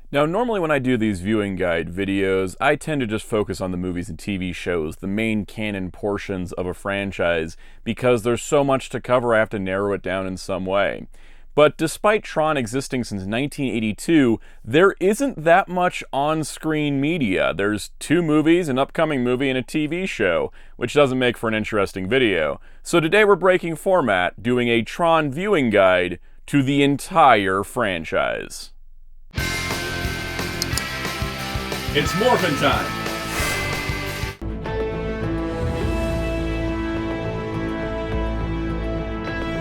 Now, normally when I do these viewing guide videos, I tend to just focus on the movies and TV shows, the main canon portions of a franchise, because there's so much to cover I have to narrow it down in some way. But despite Tron existing since 1982, there isn't that much on-screen media. There's 2 movies, an upcoming movie, and a TV show, which doesn't make for an interesting video. So today we're breaking format, doing a Tron viewing guide to the entire franchise. It's morphin' time!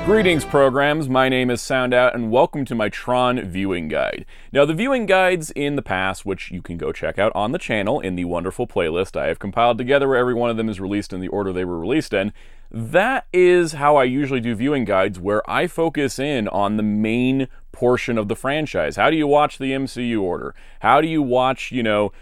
Greetings, programs. My name is Soundout, and welcome to my Tron viewing guide. Now, the viewing guides in the past, which you can go check out on the channel in the wonderful playlist I have compiled together where every one of them is released in the order they were released in, that is how I usually do viewing guides, where I focus in on the main portion of the franchise. How do you watch the MCU order? How do you watch,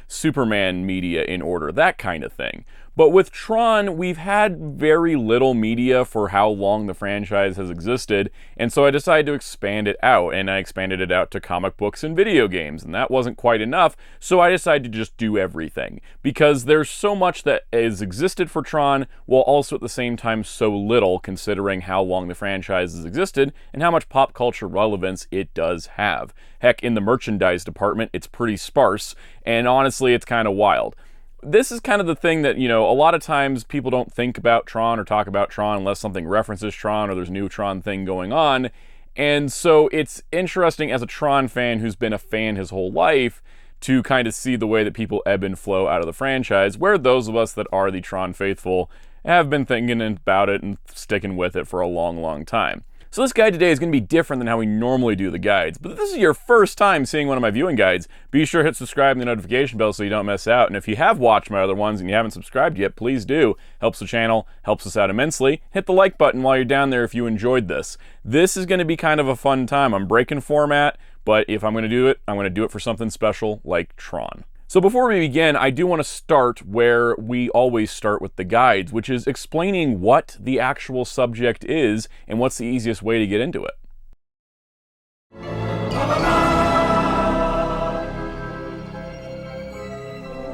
Superman media in order? That kind of thing. But with Tron, we've had very little media for how long the franchise has existed, and so I decided to expand it out, and I expanded it out to comic books and video games, and that wasn't quite enough, so I decided to just do everything. Because there's so much that has existed for Tron, while also at the same time so little, considering how long the franchise has existed, and how much pop culture relevance it does have. Heck, in the merchandise department, it's pretty sparse, and honestly, it's kind of wild. This is kind of the thing that, a lot of times people don't think about Tron or talk about Tron unless something references Tron or there's a new Tron thing going on. And so it's interesting as a Tron fan who's been a fan his whole life to kind of see the way that people ebb and flow out of the franchise, where those of us that are the Tron faithful have been thinking about it and sticking with it for a long, long time. So this guide today is going to be different than how we normally do the guides, but if this is your first time seeing one of my viewing guides, be sure to hit subscribe and the notification bell so you don't miss out. And if you have watched my other ones and you haven't subscribed yet, please do. Helps the channel, helps us out immensely. Hit the like button while you're down there if you enjoyed this. This is going to be kind of a fun time. I'm breaking format, but if I'm going to do it, I'm going to do it for something special like Tron. So before we begin, I do want to start where we always start with the guides, which is explaining what the actual subject is and what's the easiest way to get into it.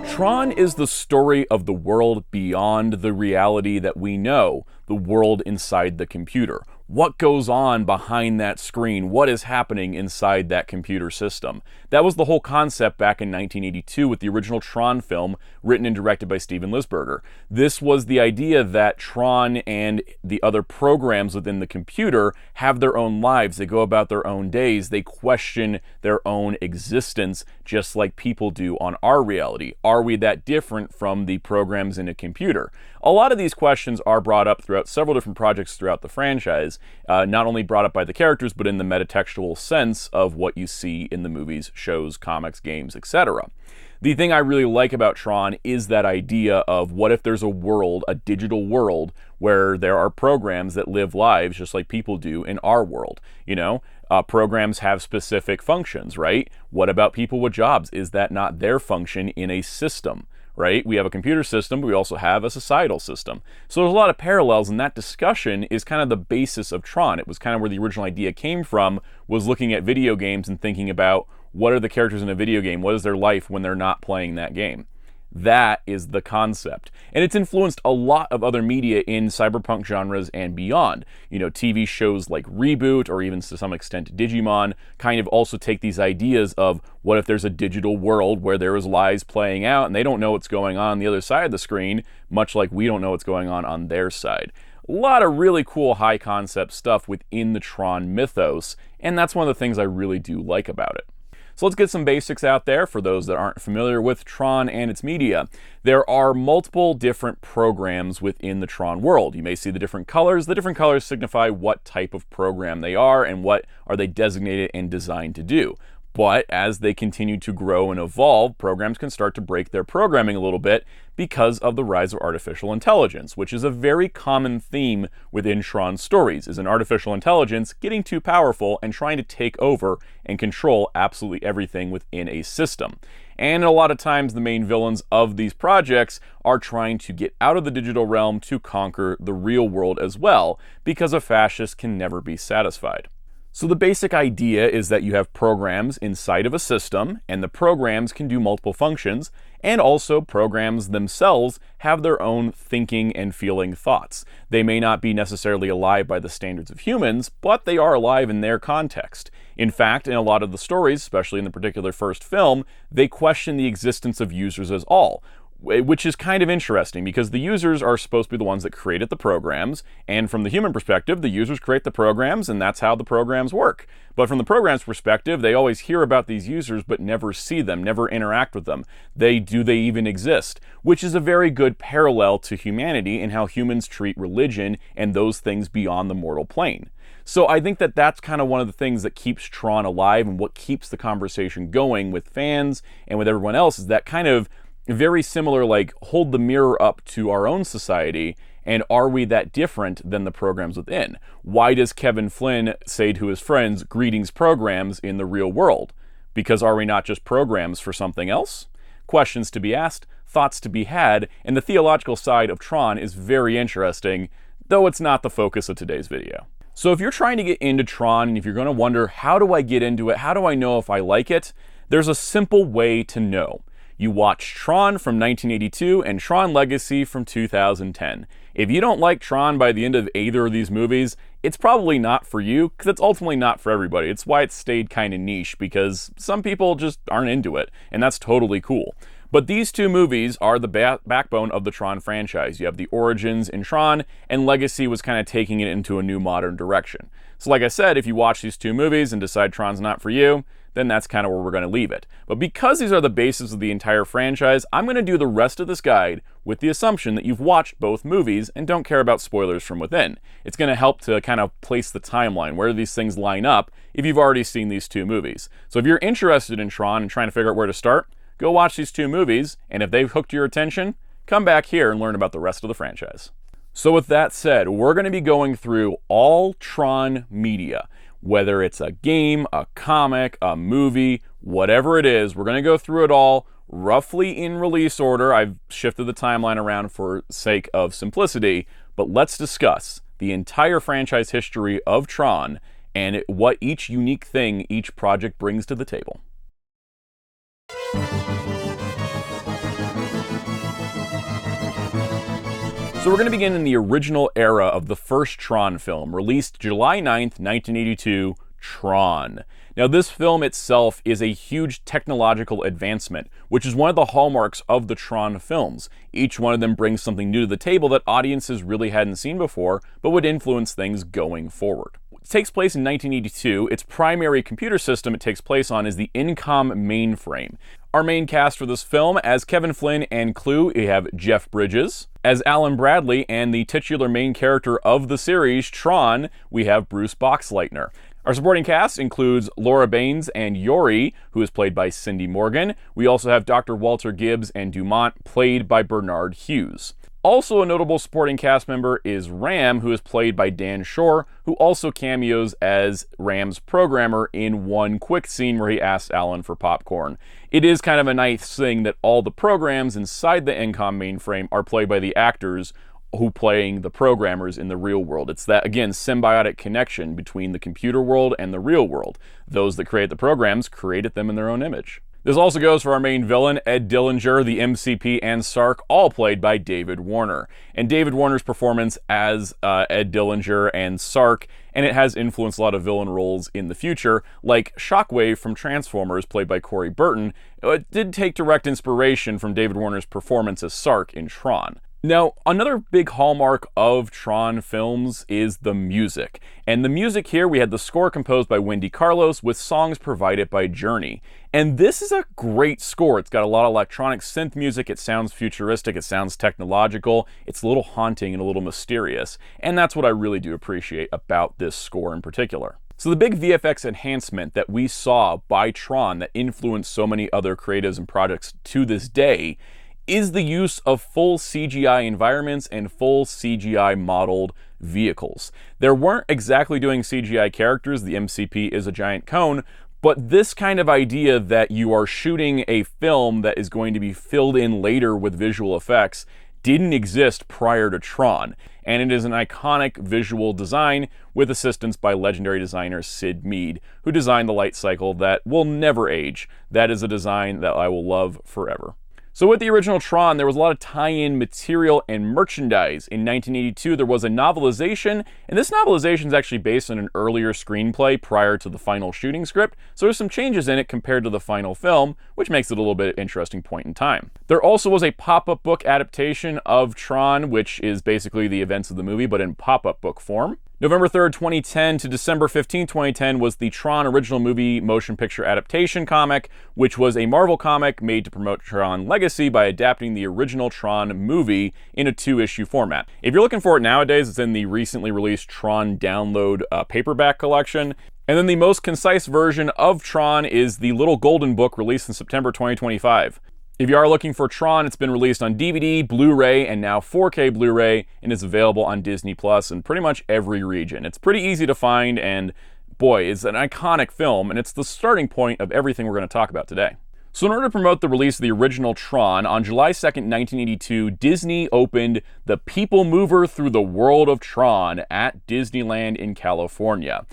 Tron is the story of the world beyond the reality that we know, the world inside the computer. What goes on behind that screen? What is happening inside that computer system? That was the whole concept back in 1982 with the original Tron film written and directed by Steven Lisberger. This was the idea that Tron and the other programs within the computer have their own lives. They go about their own days. They question their own existence just like people do on our reality. Are we that different from the programs in a computer? A lot of these questions are brought up throughout several different projects throughout the franchise, not only brought up by the characters, but in the metatextual sense of what you see in the movies, shows, comics, games, etc. The thing I really like about Tron is that idea of what if there's a world, a digital world, where there are programs that live lives just like people do in our world. Programs have specific functions, right? What about people with jobs? Is that not their function in a system? Right? We have a computer system, but we also have a societal system. So there's a lot of parallels, and that discussion is kind of the basis of Tron. It was kind of where the original idea came from, was looking at video games and thinking about what are the characters in a video game? What is their life when they're not playing that game? That is the concept. And it's influenced a lot of other media in cyberpunk genres and beyond. TV shows like Reboot, or even to some extent Digimon, kind of also take these ideas of what if there's a digital world where there is lives playing out and they don't know what's going on the other side of the screen, much like we don't know what's going on their side. A lot of really cool high concept stuff within the Tron mythos, and that's one of the things I really do like about it. So let's get some basics out there for those that aren't familiar with Tron and its media. There are multiple different programs within the Tron world. You may see the different colors. The different colors signify what type of program they are and what are they designated and designed to do. But as they continue to grow and evolve, programs can start to break their programming a little bit because of the rise of artificial intelligence, which is a very common theme within Tron's stories, is an artificial intelligence getting too powerful and trying to take over and control absolutely everything within a system. And a lot of times the main villains of these projects are trying to get out of the digital realm to conquer the real world as well, because a fascist can never be satisfied. So the basic idea is that you have programs inside of a system, and the programs can do multiple functions, and also programs themselves have their own thinking and feeling thoughts. They may not be necessarily alive by the standards of humans, but they are alive in their context. In fact, in a lot of the stories, especially in the particular first film, they question the existence of users as all, which is kind of interesting because the users are supposed to be the ones that created the programs, and from the human perspective, the users create the programs, and that's how the programs work. But from the program's perspective, they always hear about these users but never see them, never interact with them. Do they even exist? Which is a very good parallel to humanity and how humans treat religion and those things beyond the mortal plane. So I think that that's kind of one of the things that keeps Tron alive and what keeps the conversation going with fans and with everyone else is that kind of very similar, like, hold the mirror up to our own society, and are we that different than the programs within? Why does Kevin Flynn say to his friends, "Greetings, programs," in the real world? Because are we not just programs for something else? Questions to be asked, thoughts to be had, and the theological side of Tron is very interesting, though it's not the focus of today's video. So if you're trying to get into Tron, and if you're going to wonder, how do I get into it? How do I know if I like it? There's a simple way to know. You watch Tron from 1982 and Tron Legacy from 2010. If you don't like Tron by the end of either of these movies, it's probably not for you, because it's ultimately not for everybody. It's why it stayed kind of niche, because some people just aren't into it, and that's totally cool. But these two movies are the backbone of the Tron franchise. You have the origins in Tron, and Legacy was kind of taking it into a new modern direction. So like I said, if you watch these two movies and decide Tron's not for you, then that's kind of where we're going to leave it. But because these are the basis of the entire franchise, I'm going to do the rest of this guide with the assumption that you've watched both movies and don't care about spoilers from within. It's going to help to kind of place the timeline, where do these things line up if you've already seen these two movies. So if you're interested in Tron and trying to figure out where to start, go watch these two movies, and if they've hooked your attention, come back here and learn about the rest of the franchise. So with that said, we're going to be going through all Tron media. Whether it's a game, a comic, a movie, whatever it is, we're going to go through it all roughly in release order. I've shifted the timeline around for sake of simplicity, but let's discuss the entire franchise history of Tron and what each unique thing each project brings to the table. So we're going to begin in the original era of the first Tron film, released July 9th, 1982, Tron. Now this film itself is a huge technological advancement, which is one of the hallmarks of the Tron films. Each one of them brings something new to the table that audiences really hadn't seen before, but would influence things going forward. It takes place in 1982. Its primary computer system it takes place on is the Incom mainframe. Our main cast for this film, as Kevin Flynn and Clue, we have Jeff Bridges. As Alan Bradley and the titular main character of the series, Tron, we have Bruce Boxleitner. Our supporting cast includes Laura Baines and Yori, who is played by Cindy Morgan. We also have Dr. Walter Gibbs and Dumont, played by Bernard Hughes. Also a notable supporting cast member is Ram, who is played by Dan Shore, who also cameos as Ram's programmer in one quick scene where he asks Alan for popcorn. It is kind of a nice thing that all the programs inside the Incom mainframe are played by the actors who playing the programmers in the real world. It's that, again, symbiotic connection between the computer world and the real world. Those that create the programs created them in their own image. This also goes for our main villain, Ed Dillinger, the MCP, and Sark, all played by David Warner. And David Warner's performance as Ed Dillinger and Sark, and it has influenced a lot of villain roles in the future, like Shockwave from Transformers, played by Corey Burton. It did take direct inspiration from David Warner's performance as Sark in Tron. Now, another big hallmark of Tron films is the music. And the music here, we had the score composed by Wendy Carlos with songs provided by Journey. And this is a great score. It's got a lot of electronic synth music. It sounds futuristic. It sounds technological. It's a little haunting and a little mysterious. And that's what I really do appreciate about this score in particular. So the big VFX enhancement that we saw by Tron that influenced so many other creatives and projects to this day is the use of full CGI environments and full CGI modeled vehicles. They weren't exactly doing CGI characters. The MCP is a giant cone, but this kind of idea that you are shooting a film that is going to be filled in later with visual effects didn't exist prior to Tron, and it is an iconic visual design with assistance by legendary designer Sid Mead, who designed the light cycle that will never age. That is a design that I will love forever. So with the original Tron, there was a lot of tie-in material and merchandise. In 1982, there was a novelization, and this novelization is actually based on an earlier screenplay prior to the final shooting script, so there's some changes in it compared to the final film, which makes it a little bit interesting point in time. There also was a pop-up book adaptation of Tron, which is basically the events of the movie, but in pop-up book form. November 3rd, 2010 to December 15th, 2010 was the Tron original movie motion picture adaptation comic, which was a Marvel comic made to promote Tron Legacy by adapting the original Tron movie in a 2-issue format. If you're looking for it nowadays, it's in the recently released Tron Download paperback collection. And then the most concise version of Tron is the Little Golden Book released in September 2025. If you are looking for Tron, it's been released on DVD, Blu-ray, and now 4K Blu-ray, and is available on Disney Plus in pretty much every region. It's pretty easy to find, and boy, it's an iconic film, and it's the starting point of everything we're going to talk about today. So in order to promote the release of the original Tron, on July 2nd, 1982, Disney opened the Peoplemover through the world of Tron at Disneyland in California.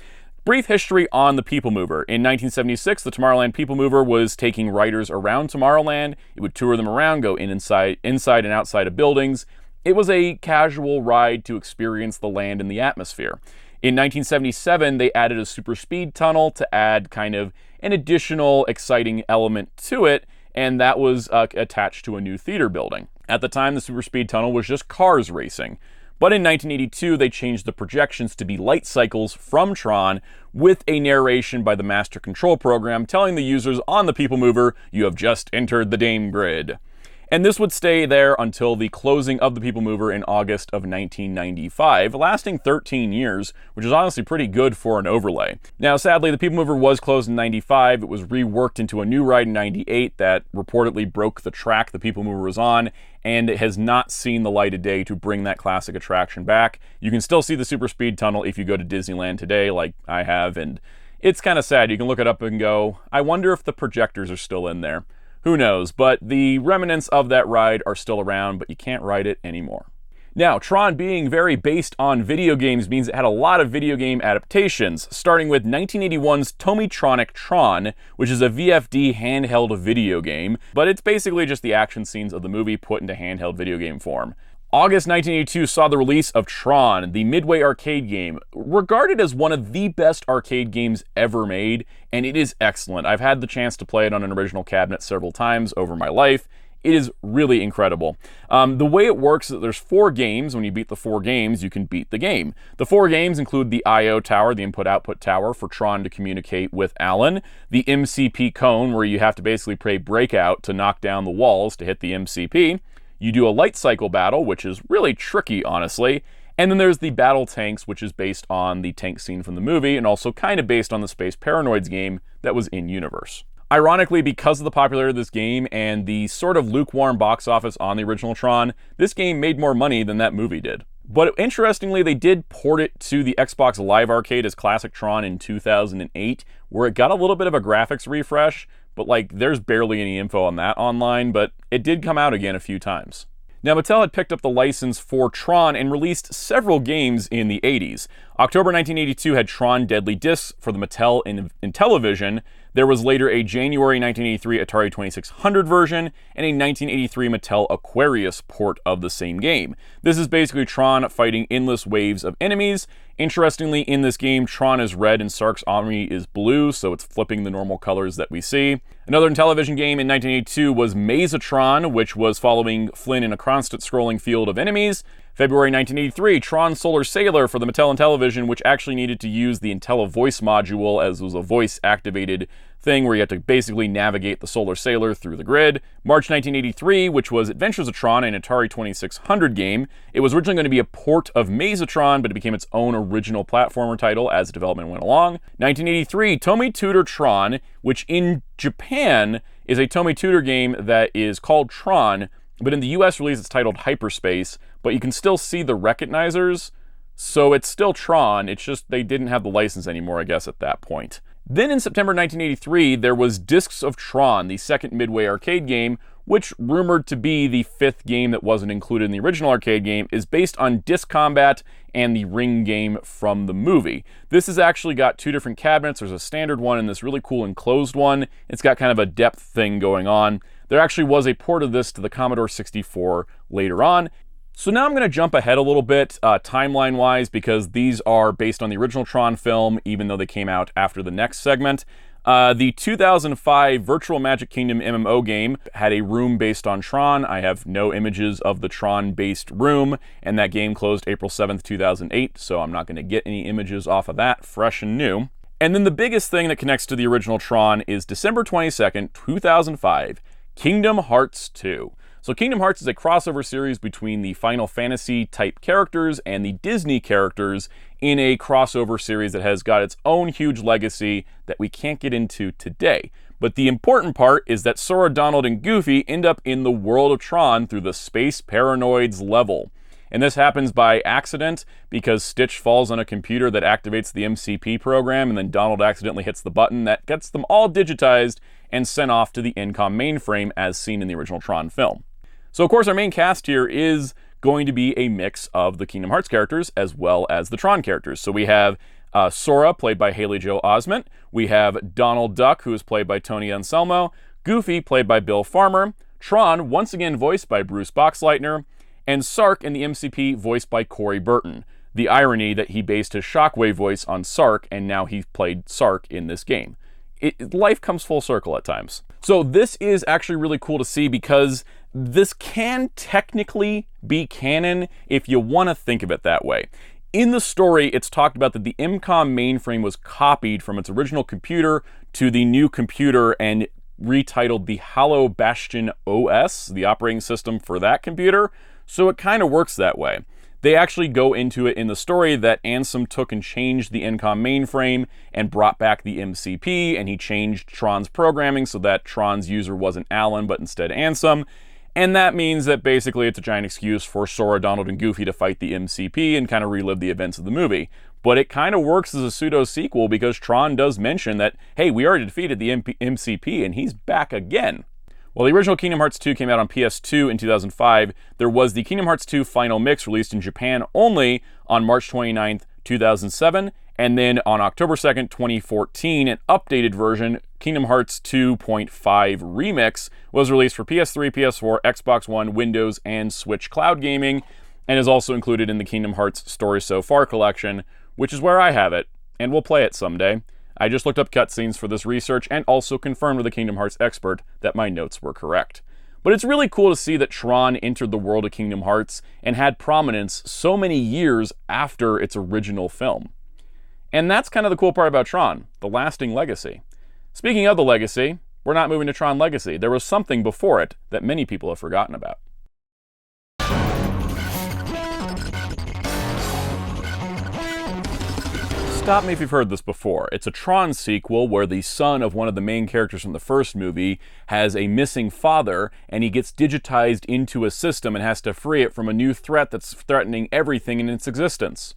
Brief history on the Peoplemover. In 1976, the Tomorrowland Peoplemover was taking riders around Tomorrowland. It would tour them around, go inside and outside of buildings. It was a casual ride to experience the land and the atmosphere. In 1977, they added a super speed tunnel to add kind of an additional exciting element to it, and that was attached to a new theater building. At the time, the super speed tunnel was just cars racing. But in 1982, they changed the projections to be light cycles from Tron with a narration by the Master Control Program telling the users on the Peoplemover, "You have just entered the Dame Grid." And this would stay there until the closing of the Peoplemover in August of 1995, lasting 13 years, which is honestly pretty good for an overlay. Now, sadly, the Peoplemover was closed in 95. It was reworked into a new ride in 98 that reportedly broke the track the Peoplemover was on, and it has not seen the light of day to bring that classic attraction back. You can still see the super speed tunnel if you go to Disneyland today, like I have, and it's kind of sad. You can look it up and go, I wonder if the projectors are still in there. Who knows, but the remnants of that ride are still around, but you can't ride it anymore. Now, Tron being very based on video games means it had a lot of video game adaptations, starting with 1981's Tomitronic Tron, which is a VFD handheld video game, but it's basically just the action scenes of the movie put into handheld video game form. August 1982 saw the release of Tron, the Midway arcade game, regarded as one of the best arcade games ever made, and it is excellent. I've had the chance to play it on an original cabinet several times over my life. It is really incredible. The way it works is that there's 4 games. When you beat the 4 games, you can beat the game. The 4 games include the I/O tower, the input-output tower for Tron to communicate with Alan, the MCP cone, where you have to basically play Breakout to knock down the walls to hit the MCP. You do a light cycle battle, which is really tricky, honestly. And then there's the battle tanks, which is based on the tank scene from the movie, and also kind of based on the Space Paranoids game that was in universe. Ironically, because of the popularity of this game and the sort of lukewarm box office on the original Tron, this game made more money than that movie did. But interestingly, they did port it to the Xbox Live Arcade as Classic Tron in 2008, where it got a little bit of a graphics refresh, but like there's barely any info on that online, but it did come out again a few times. Now, Mattel had picked up the license for Tron and released several games in the 80s. October 1982 had Tron Deadly Discs for the Mattel Intellivision. There was later a January 1983 Atari 2600 version and a 1983 Mattel Aquarius port of the same game. This is basically Tron fighting endless waves of enemies. Interestingly, in this game, Tron is red and Sark's army is blue, so it's flipping the normal colors that we see. Another Intellivision game in 1982 was Mazatron, which was following Flynn in a constant scrolling field of enemies. February 1983, Tron Solar Sailor for the Mattel Intellivision, which actually needed to use the IntelliVoice module as it was a voice-activated thing where you had to basically navigate the Solar Sailor through the grid. March 1983, which was Adventures of Tron, an Atari 2600 game. It was originally going to be a port of Mazatron, but it became its own original platformer title as development went along. 1983, Tomy Tudor Tron, which in Japan is a Tomy Tudor game that is called Tron, but in the US release it's titled Hyperspace, but you can still see the recognizers, so it's still Tron, it's just they didn't have the license anymore, I guess, at that point. Then in September 1983, there was Discs of Tron, the second Midway arcade game, which, rumored to be the fifth game that wasn't included in the original arcade game, is based on disc combat and the ring game from the movie. This has actually got two different cabinets. There's a standard one and this really cool enclosed one. It's got kind of a depth thing going on. There actually was a port of this to the Commodore 64 later on. So now I'm going to jump ahead a little bit timeline-wise, because these are based on the original Tron film, even though they came out after the next segment. The 2005 Virtual Magic Kingdom MMO game had a room based on Tron. I have no images of the Tron-based room, and that game closed April 7th, 2008, so I'm not going to get any images off of that, fresh and new. And then the biggest thing that connects to the original Tron is December 22nd, 2005, Kingdom Hearts 2. So Kingdom Hearts is a crossover series between the Final Fantasy type characters and the Disney characters in a crossover series that has got its own huge legacy that we can't get into today. But the important part is that Sora, Donald, and Goofy end up in the world of Tron through the Space Paranoids level. And this happens by accident because Stitch falls on a computer that activates the MCP program, and then Donald accidentally hits the button that gets them all digitized and sent off to the Incom mainframe as seen in the original Tron film. So of course our main cast here is going to be a mix of the Kingdom Hearts characters as well as the Tron characters. So we have Sora, played by Haley Joel Osment. We have Donald Duck, who is played by Tony Anselmo. Goofy, played by Bill Farmer. Tron, once again voiced by Bruce Boxleitner. And Sark in the MCP, voiced by Corey Burton. The irony that he based his Shockwave voice on Sark, and now he played Sark in this game. Life comes full circle at times. So this is actually really cool to see, because this can technically be canon if you want to think of it that way. In the story, it's talked about that the IMCOM mainframe was copied from its original computer to the new computer and retitled the Hollow Bastion OS, the operating system for that computer. So it kind of works that way. They actually go into it in the story that Ansem took and changed the INCOM mainframe and brought back the MCP, and he changed Tron's programming so that Tron's user wasn't Alan, but instead Ansem. And that means that basically it's a giant excuse for Sora, Donald, and Goofy to fight the MCP and kind of relive the events of the movie. But it kind of works as a pseudo-sequel because Tron does mention that, hey, we already defeated the MCP and he's back again. While the original Kingdom Hearts 2 came out on PS2 in 2005, there was the Kingdom Hearts 2 Final Mix released in Japan only on March 29th, 2007, and then on October 2nd, 2014, an updated version, Kingdom Hearts 2.5 Remix, was released for PS3, PS4, Xbox One, Windows, and Switch Cloud Gaming, and is also included in the Kingdom Hearts Story So Far collection, which is where I have it, and we'll play it someday. I just looked up cutscenes for this research and also confirmed with a Kingdom Hearts expert that my notes were correct. But it's really cool to see that Tron entered the world of Kingdom Hearts and had prominence so many years after its original film. And that's kind of the cool part about Tron, the lasting legacy. Speaking of the legacy, we're not moving to Tron Legacy. There was something before it that many people have forgotten about. Stop me if you've heard this before. It's a Tron sequel where the son of one of the main characters from the first movie has a missing father, and he gets digitized into a system and has to free it from a new threat that's threatening everything in its existence.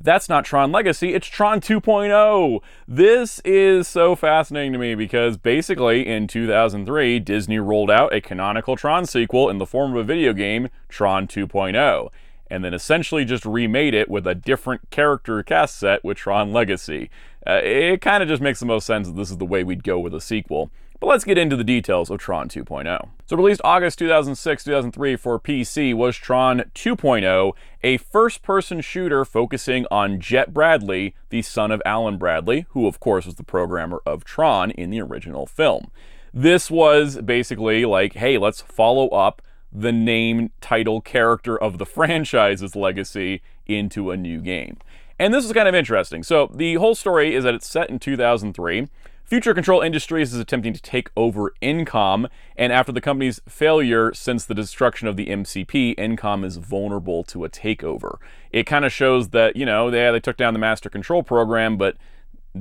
That's not Tron Legacy, it's Tron 2.0. This is so fascinating to me because basically in 2003, Disney rolled out a canonical Tron sequel in the form of a video game, Tron 2.0. And then essentially just remade it with a different character cast set with Tron Legacy. It kind of just makes the most sense that this is the way we'd go with a sequel. But let's get into the details of Tron 2.0. So released August 2006-2003 for PC was Tron 2.0, a first-person shooter focusing on Jet Bradley, the son of Alan Bradley, who of course was the programmer of Tron in the original film. This was basically like, hey, let's follow up the name, title, character of the franchise's legacy into a new game. And this is kind of interesting. So the whole story is that it's set in 2003. Future Control Industries is attempting to take over Incom, and after the company's failure since the destruction of the MCP, Incom is vulnerable to a takeover. It kind of shows that, you know, they took down the Master Control Program, but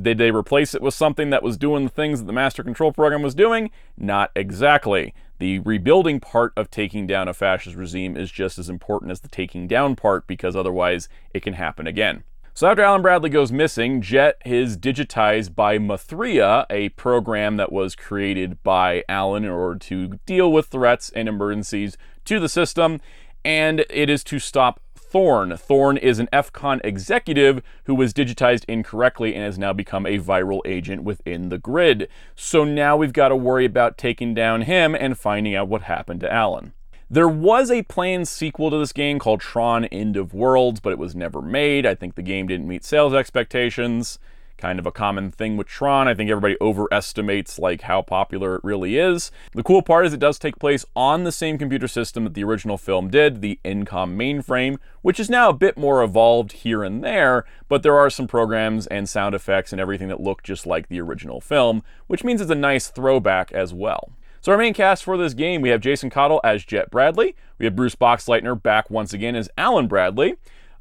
did they replace it with something that was doing the things that the Master Control Program was doing? Not exactly. The rebuilding part of taking down a fascist regime is just as important as the taking down part, because otherwise it can happen again. So after Alan Bradley goes missing, Jet is digitized by Mathria, a program that was created by Alan in order to deal with threats and emergencies to the system, and it is to stop Thorn. Thorn is an FCON executive who was digitized incorrectly and has now become a viral agent within the grid. So now we've got to worry about taking down him and finding out what happened to Alan. There was a planned sequel to this game called Tron End of Worlds, but it was never made. I think the game didn't meet sales expectations. Kind of a common thing with Tron. I think everybody overestimates like how popular it really is. The cool part is it does take place on the same computer system that the original film did, the Incom mainframe, which is now a bit more evolved here and there, but there are some programs and sound effects and everything that look just like the original film, which means it's a nice throwback as well. So our main cast for this game, we have Jason Cottle as Jet Bradley. We have Bruce Boxleitner back once again as Alan Bradley.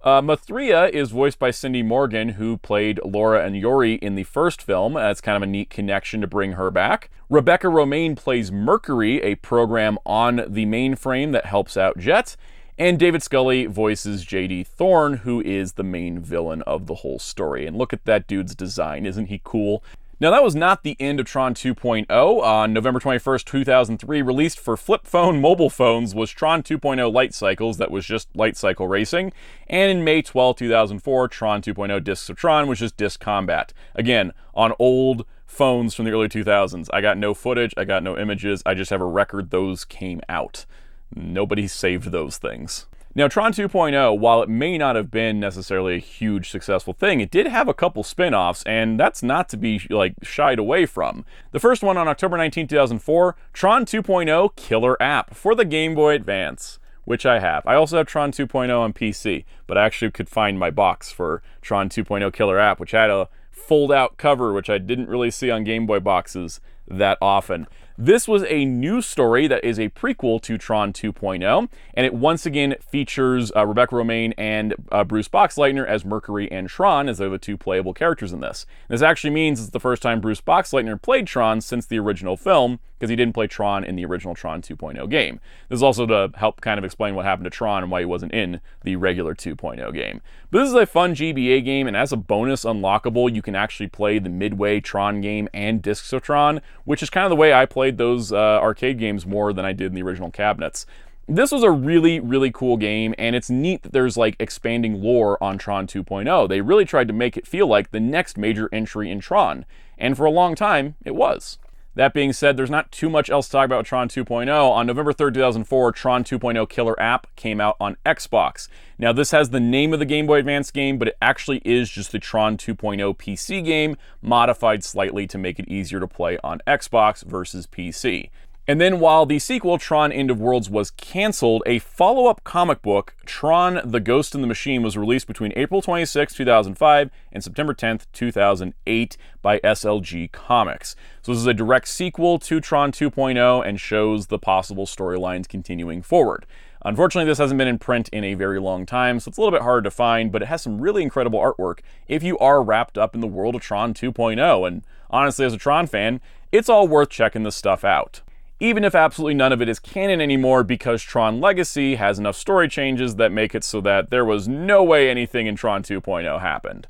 Mathria is voiced by Cindy Morgan, who played Laura and Yori in the first film. That's kind of a neat connection to bring her back. Rebecca Romaine plays Mercury, a program on the mainframe that helps out Jet. And David Scully voices J.D. Thorne, who is the main villain of the whole story. And look at that dude's design. Isn't he cool? Now, that was not the end of Tron 2.0. On November 21st, 2003, released for flip phone mobile phones was Tron 2.0 Light Cycles, that was just light cycle racing. And in May 12, 2004, Tron 2.0 Discs of Tron was just Disc Combat. Again, on old phones from the early 2000s. I got no footage, I got no images, I just have a record those came out. Nobody saved those things. Now, Tron 2.0, while it may not have been necessarily a huge successful thing, it did have a couple spin-offs, and that's not to be shied away from. The first one on October 19, 2004, Tron 2.0 Killer App for the Game Boy Advance, which I have. I also have Tron 2.0 on PC, but I actually could find my box for Tron 2.0 Killer App, which had a fold-out cover, which I didn't really see on Game Boy boxes that often. This was a new story that is a prequel to Tron 2.0, and it once again features Rebecca Romaine and Bruce Boxleitner as Mercury and Tron, as they're the two playable characters in this. This actually means it's the first time Bruce Boxleitner played Tron since the original film, because he didn't play Tron in the original Tron 2.0 game. This is also to help kind of explain what happened to Tron and why he wasn't in the regular 2.0 game. But this is a fun GBA game, and as a bonus unlockable, you can actually play the Midway Tron game and Discs of Tron, which is kind of the way I played those arcade games more than I did in the original cabinets. This was a really, really cool game, and it's neat that there's like expanding lore on Tron 2.0. They really tried to make it feel like the next major entry in Tron, and for a long time, it was. That being said, there's not too much else to talk about with Tron 2.0. On November 3rd, 2004, Tron 2.0 Killer App came out on Xbox. Now, this has the name of the Game Boy Advance game, but it actually is just the Tron 2.0 PC game, modified slightly to make it easier to play on Xbox versus PC. And then while the sequel, Tron End of Worlds, was canceled, a follow-up comic book, Tron the Ghost in the Machine, was released between April 26, 2005 and September 10th, 2008 by SLG Comics. So this is a direct sequel to Tron 2.0 and shows the possible storylines continuing forward. Unfortunately, this hasn't been in print in a very long time, so it's a little bit harder to find, but it has some really incredible artwork if you are wrapped up in the world of Tron 2.0. And honestly, as a Tron fan, it's all worth checking this stuff out. Even if absolutely none of it is canon anymore, because Tron Legacy has enough story changes that make it so that there was no way anything in Tron 2.0 happened.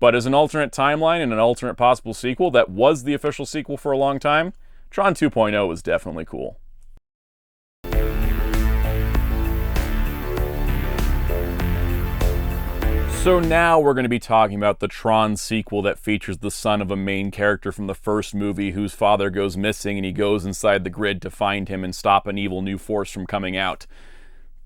But as an alternate timeline and an alternate possible sequel that was the official sequel for a long time, Tron 2.0 was definitely cool. So now we're going to be talking about the Tron sequel that features the son of a main character from the first movie whose father goes missing, and he goes inside the grid to find him and stop an evil new force from coming out.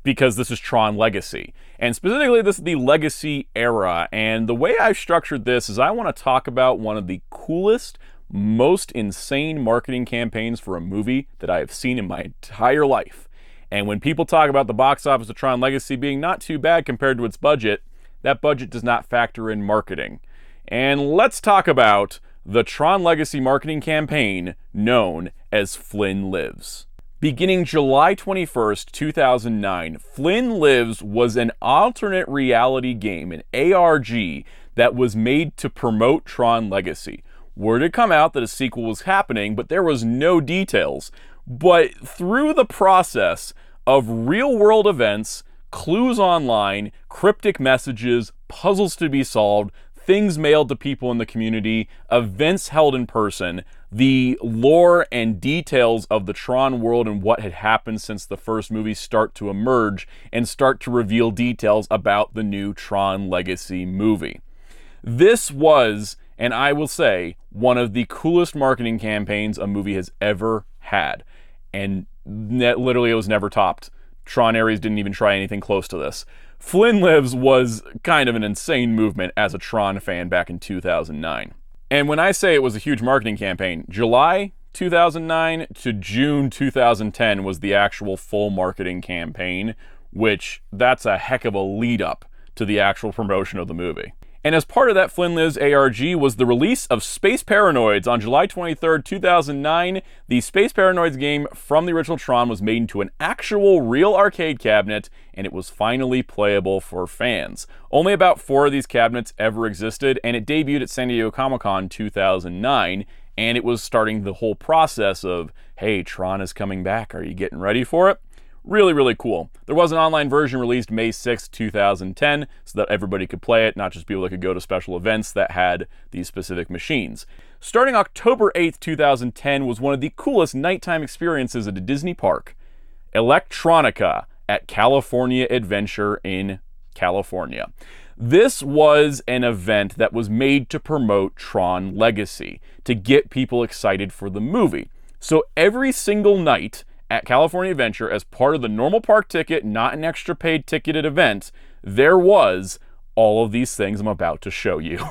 Because this is Tron Legacy. And specifically, this is the Legacy era. And the way I've structured this is I want to talk about one of the coolest, most insane marketing campaigns for a movie that I have seen in my entire life. And when people talk about the box office of Tron Legacy being not too bad compared to its budget, that budget does not factor in marketing. And let's talk about the Tron Legacy marketing campaign known as Flynn Lives. Beginning July 21st, 2009, Flynn Lives was an alternate reality game, an ARG, that was made to promote Tron Legacy. Word had come out that a sequel was happening, but there was no details. But through the process of real-world events, clues online, cryptic messages, puzzles to be solved, things mailed to people in the community, events held in person, the lore and details of the Tron world and what had happened since the first movie start to emerge and start to reveal details about the new Tron Legacy movie. This was, and I will say, one of the coolest marketing campaigns a movie has ever had. And literally it was never topped. Tron Ares didn't even try anything close to this. Flynn Lives was kind of an insane movement as a Tron fan back in 2009. And when I say it was a huge marketing campaign, July 2009 to June 2010 was the actual full marketing campaign, which that's a heck of a lead up to the actual promotion of the movie. And as part of that Flynn Lives ARG was the release of Space Paranoids on July 23rd, 2009. The Space Paranoids game from the original Tron was made into an actual real arcade cabinet, and it was finally playable for fans. Only about 4 of these cabinets ever existed, and it debuted at San Diego Comic-Con 2009, and it was starting the whole process of, hey, Tron is coming back, are you getting ready for it? Really, really cool. There was an online version released May 6, 2010, so that everybody could play it, not just people that could go to special events that had these specific machines. Starting October 8th, 2010 was one of the coolest nighttime experiences at a Disney park. Electronica at California Adventure in California. This was an event that was made to promote Tron Legacy, to get people excited for the movie. So every single night at California Adventure, as part of the normal park ticket, not an extra paid ticketed event, there was all of these things I'm about to show you.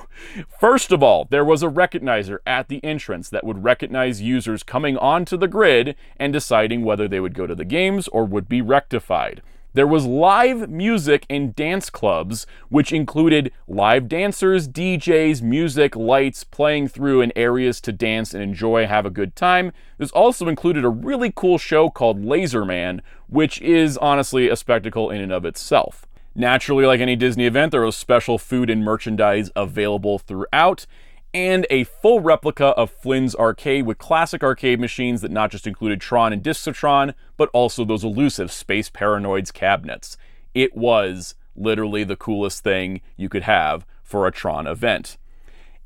First of all, there was a recognizer at the entrance that would recognize users coming onto the grid and deciding whether they would go to the games or would be rectified. There was live music and dance clubs, which included live dancers, DJs, music, lights, playing through in areas to dance and enjoy, have a good time. This also included a really cool show called Laser Man, which is honestly a spectacle in and of itself. Naturally, like any Disney event, there was special food and merchandise available throughout, and a full replica of Flynn's arcade with classic arcade machines that not just included Tron and discs of Tron, but also those elusive Space Paranoids cabinets. It was literally the coolest thing you could have for a Tron event.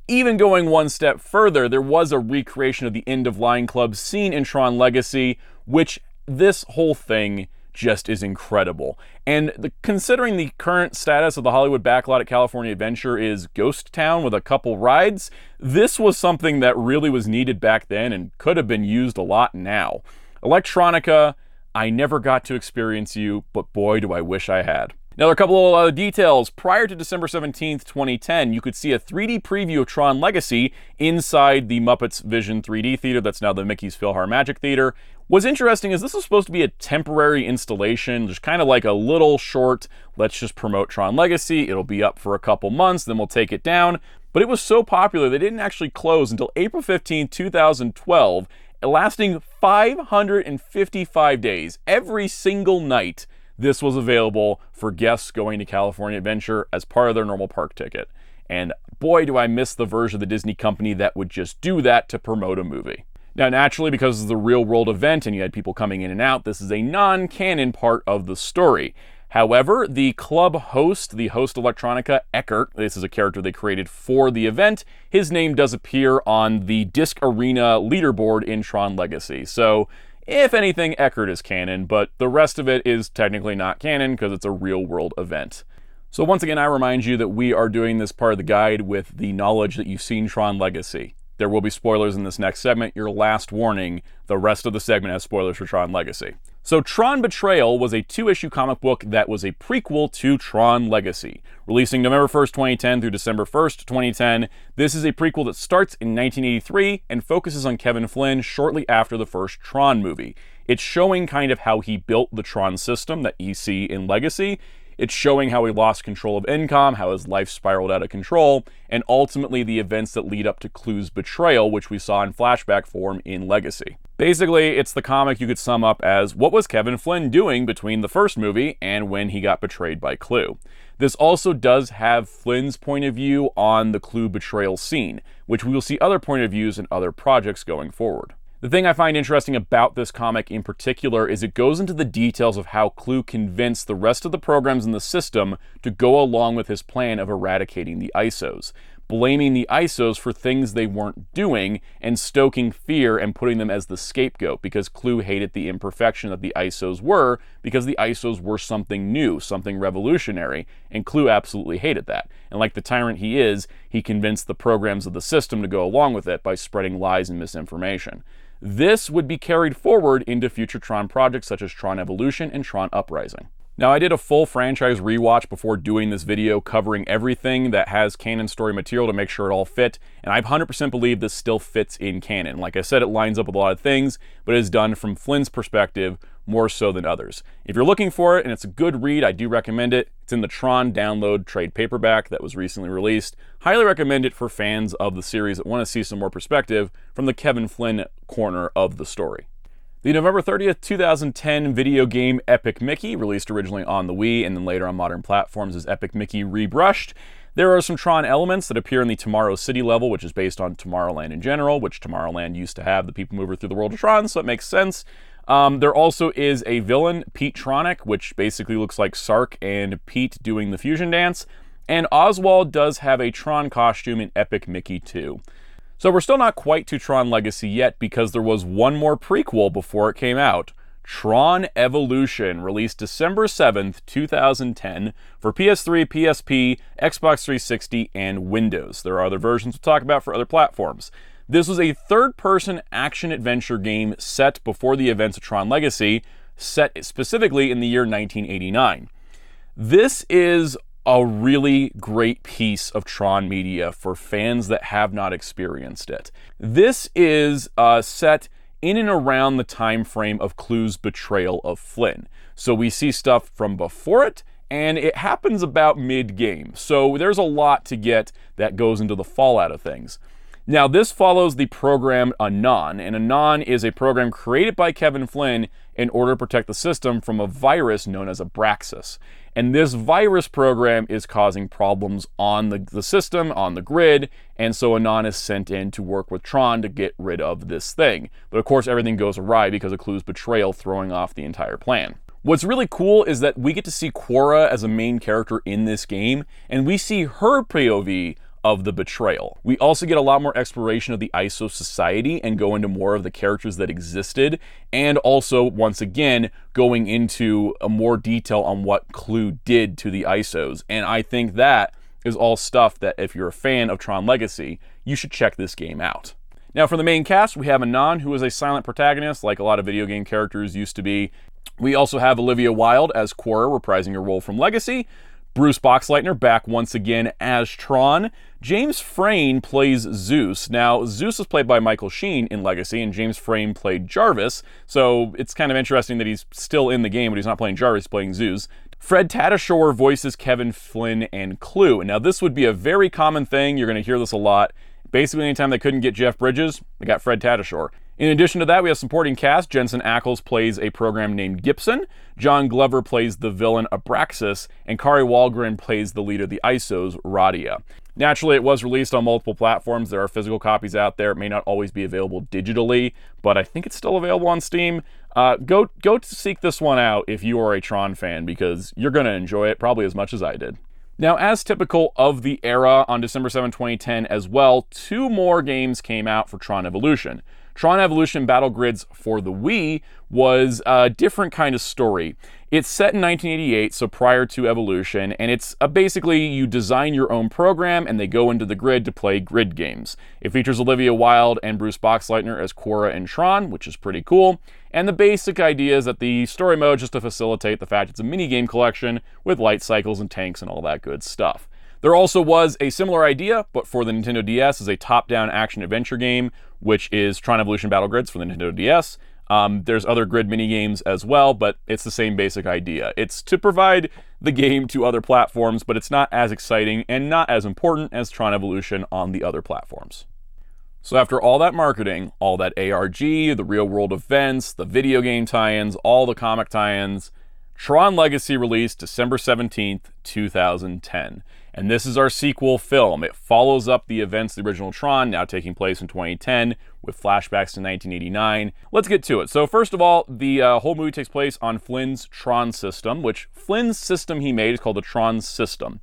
Even going one step further, there was a recreation of the End of Line Club scene in Tron Legacy, which this whole thing just is incredible. And considering the current status of the Hollywood backlot at California Adventure is ghost town with a couple rides, this was something that really was needed back then and could have been used a lot now. Electronica, I never got to experience you, but boy do I wish I had. Now, there are a couple of other details. Prior to December 17th, 2010, you could see a 3D preview of Tron Legacy inside the Muppets Vision 3D Theater, that's now the Mickey's PhilharMagic Theater. What's interesting is this was supposed to be a temporary installation, just kind of like a little short, let's just promote Tron Legacy, it'll be up for a couple months, then we'll take it down. But it was so popular they didn't actually close until April 15, 2012, lasting 555 days. Every single night, this was available for guests going to California Adventure as part of their normal park ticket. And boy, do I miss the version of the Disney company that would just do that to promote a movie. Now, naturally, because it's a real-world event and you had people coming in and out, this is a non-canon part of the story. However, the club host, the host Electronica, Eckert, this is a character they created for the event, his name does appear on the Disc Arena leaderboard in Tron Legacy. So, if anything, Eckert is canon, but the rest of it is technically not canon because it's a real-world event. So once again, I remind you that we are doing this part of the guide with the knowledge that you've seen Tron Legacy. There will be spoilers in this next segment. Your last warning, the rest of the segment has spoilers for Tron Legacy. So Tron Betrayal was a 2-issue comic book that was a prequel to Tron Legacy. Releasing November 1st, 2010 through December 1st, 2010, this is a prequel that starts in 1983 and focuses on Kevin Flynn shortly after the first Tron movie. It's showing kind of how he built the Tron system that you see in Legacy. It's showing how he lost control of Incom, how his life spiraled out of control, and ultimately the events that lead up to Clue's betrayal, which we saw in flashback form in Legacy. Basically, it's the comic you could sum up as what was Kevin Flynn doing between the first movie and when he got betrayed by Clue. This also does have Flynn's point of view on the Clue betrayal scene, which we will see other point of views in other projects going forward. The thing I find interesting about this comic in particular is it goes into the details of how Clu convinced the rest of the programs in the system to go along with his plan of eradicating the ISOs, blaming the ISOs for things they weren't doing and stoking fear and putting them as the scapegoat because Clu hated the imperfection that the ISOs were because the ISOs were something new, something revolutionary, and Clu absolutely hated that. And like the tyrant he is, he convinced the programs of the system to go along with it by spreading lies and misinformation. This would be carried forward into future Tron projects such as Tron Evolution and Tron Uprising. Now, I did a full franchise rewatch before doing this video covering everything that has canon story material to make sure it all fit, and I 100% believe this still fits in canon. Like I said, it lines up with a lot of things, but it is done from Flynn's perspective more so than others. If you're looking for it and it's a good read, I do recommend it. It's in the Tron download trade paperback that was recently released. Highly recommend it for fans of the series that want to see some more perspective from the Kevin Flynn corner of the story. The November 30th, 2010 video game Epic Mickey, released originally on the Wii and then later on modern platforms as Epic Mickey Rebrushed. There are some Tron elements that appear in the Tomorrow City level, which is based on Tomorrowland in general, which Tomorrowland used to have the Peoplemover through the world of Tron, so it makes sense. There also is a villain, Pete Tronic, which basically looks like Sark and Pete doing the fusion dance. And Oswald does have a Tron costume in Epic Mickey 2. So we're still not quite to Tron Legacy yet because there was one more prequel before it came out. Tron Evolution, released December 7th, 2010 for PS3, PSP, Xbox 360, and Windows. There are other versions we'll talk about for other platforms. This was a third-person action-adventure game set before the events of Tron Legacy, set specifically in the year 1989. This is a really great piece of Tron media for fans that have not experienced it. This is set in and around the time frame of Clu's betrayal of Flynn. So we see stuff from before it, and it happens about mid-game. So there's a lot to get that goes into the fallout of things. Now, this follows the program Anon, and Anon is a program created by Kevin Flynn in order to protect the system from a virus known as Abraxas. And this virus program is causing problems on the system, on the grid, and so Anon is sent in to work with Tron to get rid of this thing. But of course, everything goes awry because of Clu's betrayal throwing off the entire plan. What's really cool is that we get to see Quora as a main character in this game, and we see her POV of the betrayal. We also get a lot more exploration of the ISO society and go into more of the characters that existed, and also, once again, going into a more detail on what Clu did to the ISOs. And I think that is all stuff that if you're a fan of Tron Legacy, you should check this game out. Now, for the main cast, we have Anon, who is a silent protagonist, like a lot of video game characters used to be. We also have Olivia Wilde as Quora, reprising her role from Legacy. Bruce Boxleitner back once again as Tron. James Frain plays Zeus. Now, Zeus was played by Michael Sheen in Legacy, and James Frain played Jarvis, so it's kind of interesting that he's still in the game, but he's not playing Jarvis, he's playing Zeus. Fred Tatasciore voices Kevin Flynn and Clu. Now, this would be a very common thing. You're going to hear this a lot. Basically, anytime they couldn't get Jeff Bridges, they got Fred Tatasciore. In addition to that, we have supporting cast. Jensen Ackles plays a program named Gibson. John Glover plays the villain Abraxas, and Kari Wahlgren plays the leader of the ISOs, Radia. Naturally, it was released on multiple platforms. There are physical copies out there. It may not always be available digitally, but I think it's still available on Steam. Go to seek this one out if you are a Tron fan, because you're going to enjoy it probably as much as I did. Now, as typical of the era, on December 7, 2010 as well, 2 more games came out for Tron Evolution. Tron Evolution Battle Grids for the Wii was a different kind of story. It's set in 1988, so prior to Evolution, and it's basically you design your own program and they go into the grid to play grid games. It features Olivia Wilde and Bruce Boxleitner as Quora and Tron, which is pretty cool. And the basic idea is that the story mode, just to facilitate the fact it's a mini-game collection with light cycles and tanks and all that good stuff. There also was a similar idea, but for the Nintendo DS, as a top-down action-adventure game, which is Tron Evolution Battle Grids for the Nintendo DS. There's other grid mini-games as well, but it's the same basic idea. It's to provide the game to other platforms, but it's not as exciting and not as important as Tron Evolution on the other platforms. So after all that marketing, all that ARG, the real-world events, the video game tie-ins, all the comic tie-ins, Tron Legacy released December 17th, 2010. And this is our sequel film. It follows up the events of the original Tron, now taking place in 2010, with flashbacks to 1989. Let's get to it. So first of all, the whole movie takes place on Flynn's Tron system, which Flynn's system he made is called the Tron system.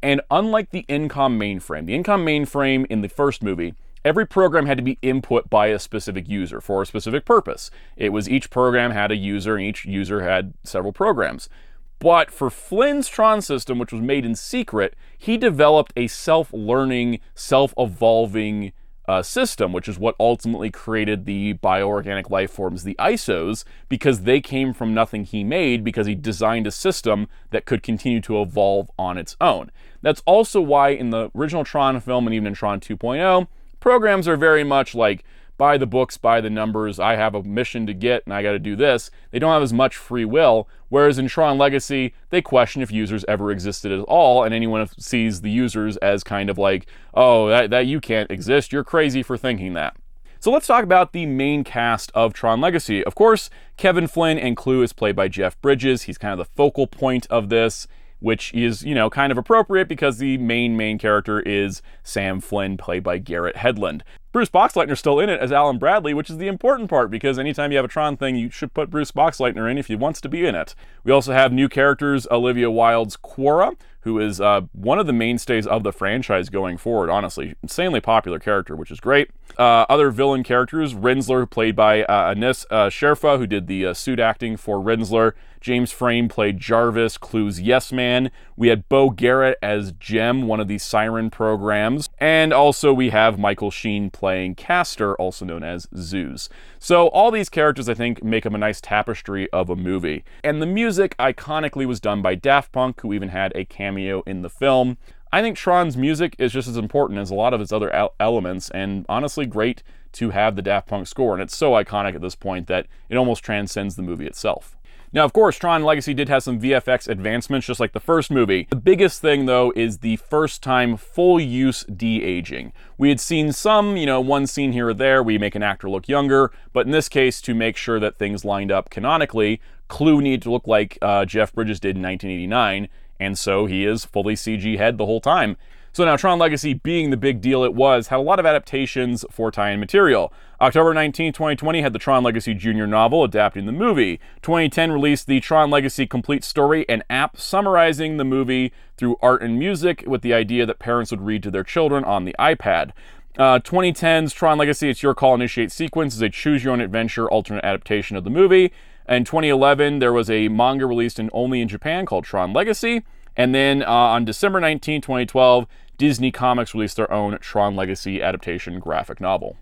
And unlike the Incom mainframe in the first movie, every program had to be input by a specific user for a specific purpose. It was each program had a user, and each user had several programs. But for Flynn's Tron system, which was made in secret, he developed a self-learning, self-evolving system, which is what ultimately created the bioorganic life forms, the ISOs, because they came from nothing he made, because he designed a system that could continue to evolve on its own. That's also why in the original Tron film and even in Tron 2.0, programs are very much like, by the books, by the numbers, I have a mission to get and I got to do this. They don't have as much free will, whereas in Tron Legacy, they question if users ever existed at all, and anyone sees the users as kind of like, oh, that you can't exist, you're crazy for thinking that. So let's talk about the main cast of Tron Legacy. Of course, Kevin Flynn and Clue is played by Jeff Bridges. He's kind of the focal point of this, which is, kind of appropriate because the main character is Sam Flynn, played by Garrett Hedlund. Bruce Boxleitner's still in it as Alan Bradley, which is the important part, because anytime you have a Tron thing, you should put Bruce Boxleitner in if he wants to be in it. We also have new characters, Olivia Wilde's Quora, who is one of the mainstays of the franchise going forward, honestly. Insanely popular character, which is great. Other villain characters, Rinsler, played by Anis Sherfa, who did the suit acting for Rinsler. James Frame played Jarvis, Clue's Yes Man. We had Bo Garrett as Jem, one of the Siren programs. And also we have Michael Sheen playing Castor, also known as Zeus. So all these characters, I think, make up a nice tapestry of a movie. And the music, iconically, was done by Daft Punk, who even had a cameo in the film. I think Tron's music is just as important as a lot of its other elements, and honestly great to have the Daft Punk score. And it's so iconic at this point that it almost transcends the movie itself. Now, of course, Tron Legacy did have some VFX advancements, just like the first movie. The biggest thing, though, is the first-time full-use de-aging. We had seen some, one scene here or there where you make an actor look younger, but in this case, to make sure that things lined up canonically, Clue needed to look like Jeff Bridges did in 1989, and so he is fully CG head the whole time. So now, Tron Legacy, being the big deal it was, had a lot of adaptations for tie-in material. October 19, 2020 had the Tron Legacy Junior novel adapting the movie. 2010 released the Tron Legacy Complete Story, an app summarizing the movie through art and music with the idea that parents would read to their children on the iPad. 2010's Tron Legacy It's Your Call Initiate Sequence is a choose-your-own-adventure alternate adaptation of the movie. In 2011, there was a manga released only in Japan called Tron Legacy. And then on December 19, 2012, Disney Comics released their own Tron Legacy adaptation graphic novel.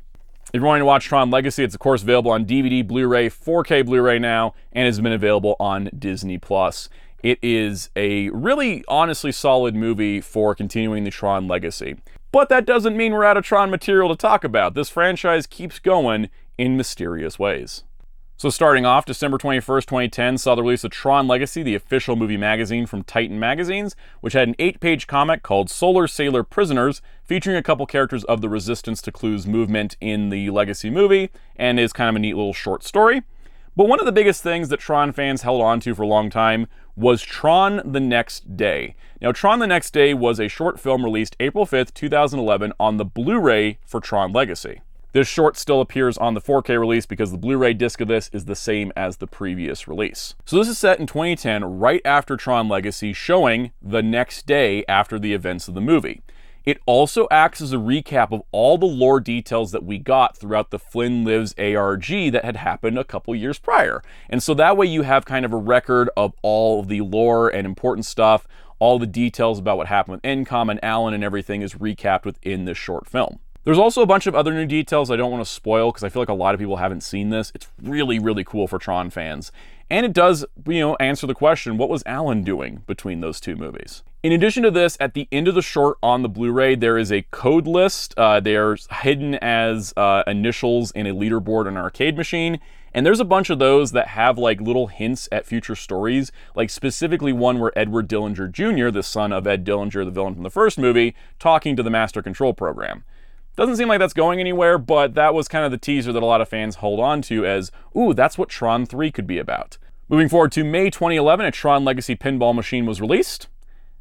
If you're wanting to watch Tron Legacy, it's of course available on DVD, Blu-ray, 4K Blu-ray now, and has been available on Disney+. It is a really honestly solid movie for continuing the Tron Legacy. But that doesn't mean we're out of Tron material to talk about. This franchise keeps going in mysterious ways. So starting off, December 21st, 2010 saw the release of Tron Legacy, the official movie magazine from Titan Magazines, which had an 8-page comic called Solar Sailor Prisoners, featuring a couple characters of the resistance to Clue's movement in the Legacy movie, and is kind of a neat little short story. But one of the biggest things that Tron fans held on to for a long time was Tron the Next Day. Now, Tron the Next Day was a short film released April 5th, 2011 on the Blu-ray for Tron Legacy. This short still appears on the 4K release because the Blu-ray disc of this is the same as the previous release. So this is set in 2010, right after Tron Legacy, showing the next day after the events of the movie. It also acts as a recap of all the lore details that we got throughout the Flynn Lives ARG that had happened a couple years prior. And so that way you have kind of a record of all of the lore and important stuff, all the details about what happened with Incom and Alan and everything is recapped within this short film. There's also a bunch of other new details I don't want to spoil because I feel like a lot of people haven't seen this. It's really, really cool for Tron fans. And it does, answer the question, what was Alan doing between those two movies? In addition to this, at the end of the short on the Blu-ray, there is a code list. They're hidden as initials in a leaderboard on an arcade machine. And there's a bunch of those that have like little hints at future stories, like specifically one where Edward Dillinger Jr., the son of Ed Dillinger, the villain from the first movie, talking to the Master Control Program. Doesn't seem like that's going anywhere, but that was kind of the teaser that a lot of fans hold on to as, ooh, that's what Tron 3 could be about. Moving forward to May 2011, a Tron Legacy pinball machine was released.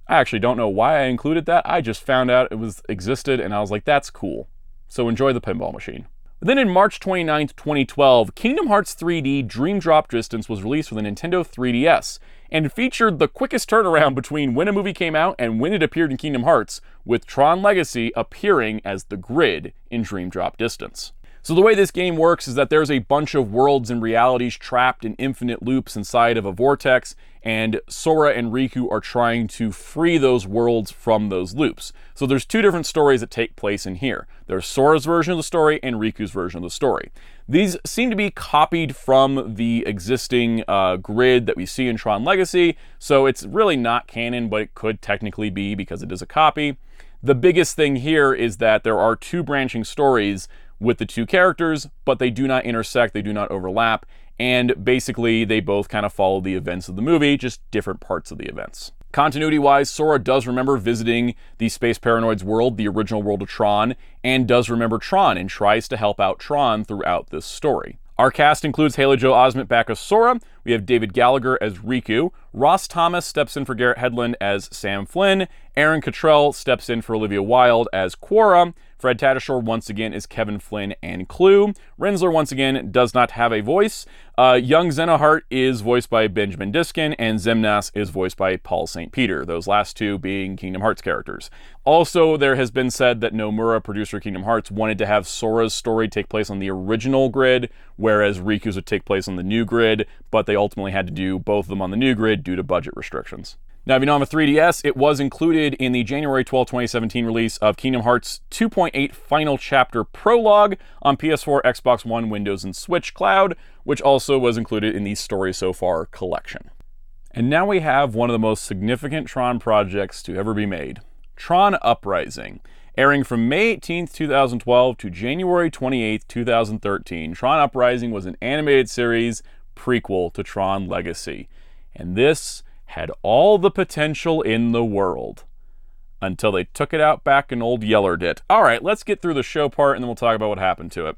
I actually don't know why I included that. I just found out it existed and I was like, that's cool. So enjoy the pinball machine. Then in March 29th, 2012, Kingdom Hearts 3D Dream Drop Distance was released for the Nintendo 3DS, and featured the quickest turnaround between when a movie came out and when it appeared in Kingdom Hearts, with Tron Legacy appearing as the grid in Dream Drop Distance. So the way this game works is that there's a bunch of worlds and realities trapped in infinite loops inside of a vortex, and Sora and Riku are trying to free those worlds from those loops. So there's two different stories that take place in here. There's Sora's version of the story and Riku's version of the story. These seem to be copied from the existing grid that we see in Tron Legacy, so it's really not canon, but it could technically be because it is a copy. The biggest thing here is that there are two branching stories with the two characters, but they do not intersect, they do not overlap, and basically they both kind of follow the events of the movie, just different parts of the events. Continuity-wise, Sora does remember visiting the Space Paranoids world, the original world of Tron, and does remember Tron and tries to help out Tron throughout this story. Our cast includes Haley Joel Osment back as Sora, we have David Gallagher as Riku, Ross Thomas steps in for Garrett Hedlund as Sam Flynn, Aaron Cottrell steps in for Olivia Wilde as Quora, Fred Tatasciore once again is Kevin Flynn and Clue. Rensler once again does not have a voice. Young Xenoheart is voiced by Benjamin Diskin, and Xemnas is voiced by Paul St. Peter, those last two being Kingdom Hearts characters. Also, there has been said that Nomura, producer of Kingdom Hearts, wanted to have Sora's story take place on the original grid, whereas Riku's would take place on the new grid, but they ultimately had to do both of them on the new grid due to budget restrictions. Now, if you don't have a 3DS, it was included in the January 12, 2017 release of Kingdom Hearts 2.8 Final Chapter Prologue on PS4, Xbox One, Windows, and Switch Cloud, which also was included in the Story So Far collection. And now we have one of the most significant Tron projects to ever be made, Tron Uprising. Airing from May 18th, 2012 to January 28th, 2013, Tron Uprising was an animated series prequel to Tron Legacy. And this had all the potential in the world until they took it out back and old yellered it. All right, let's get through the show part and then we'll talk about what happened to it.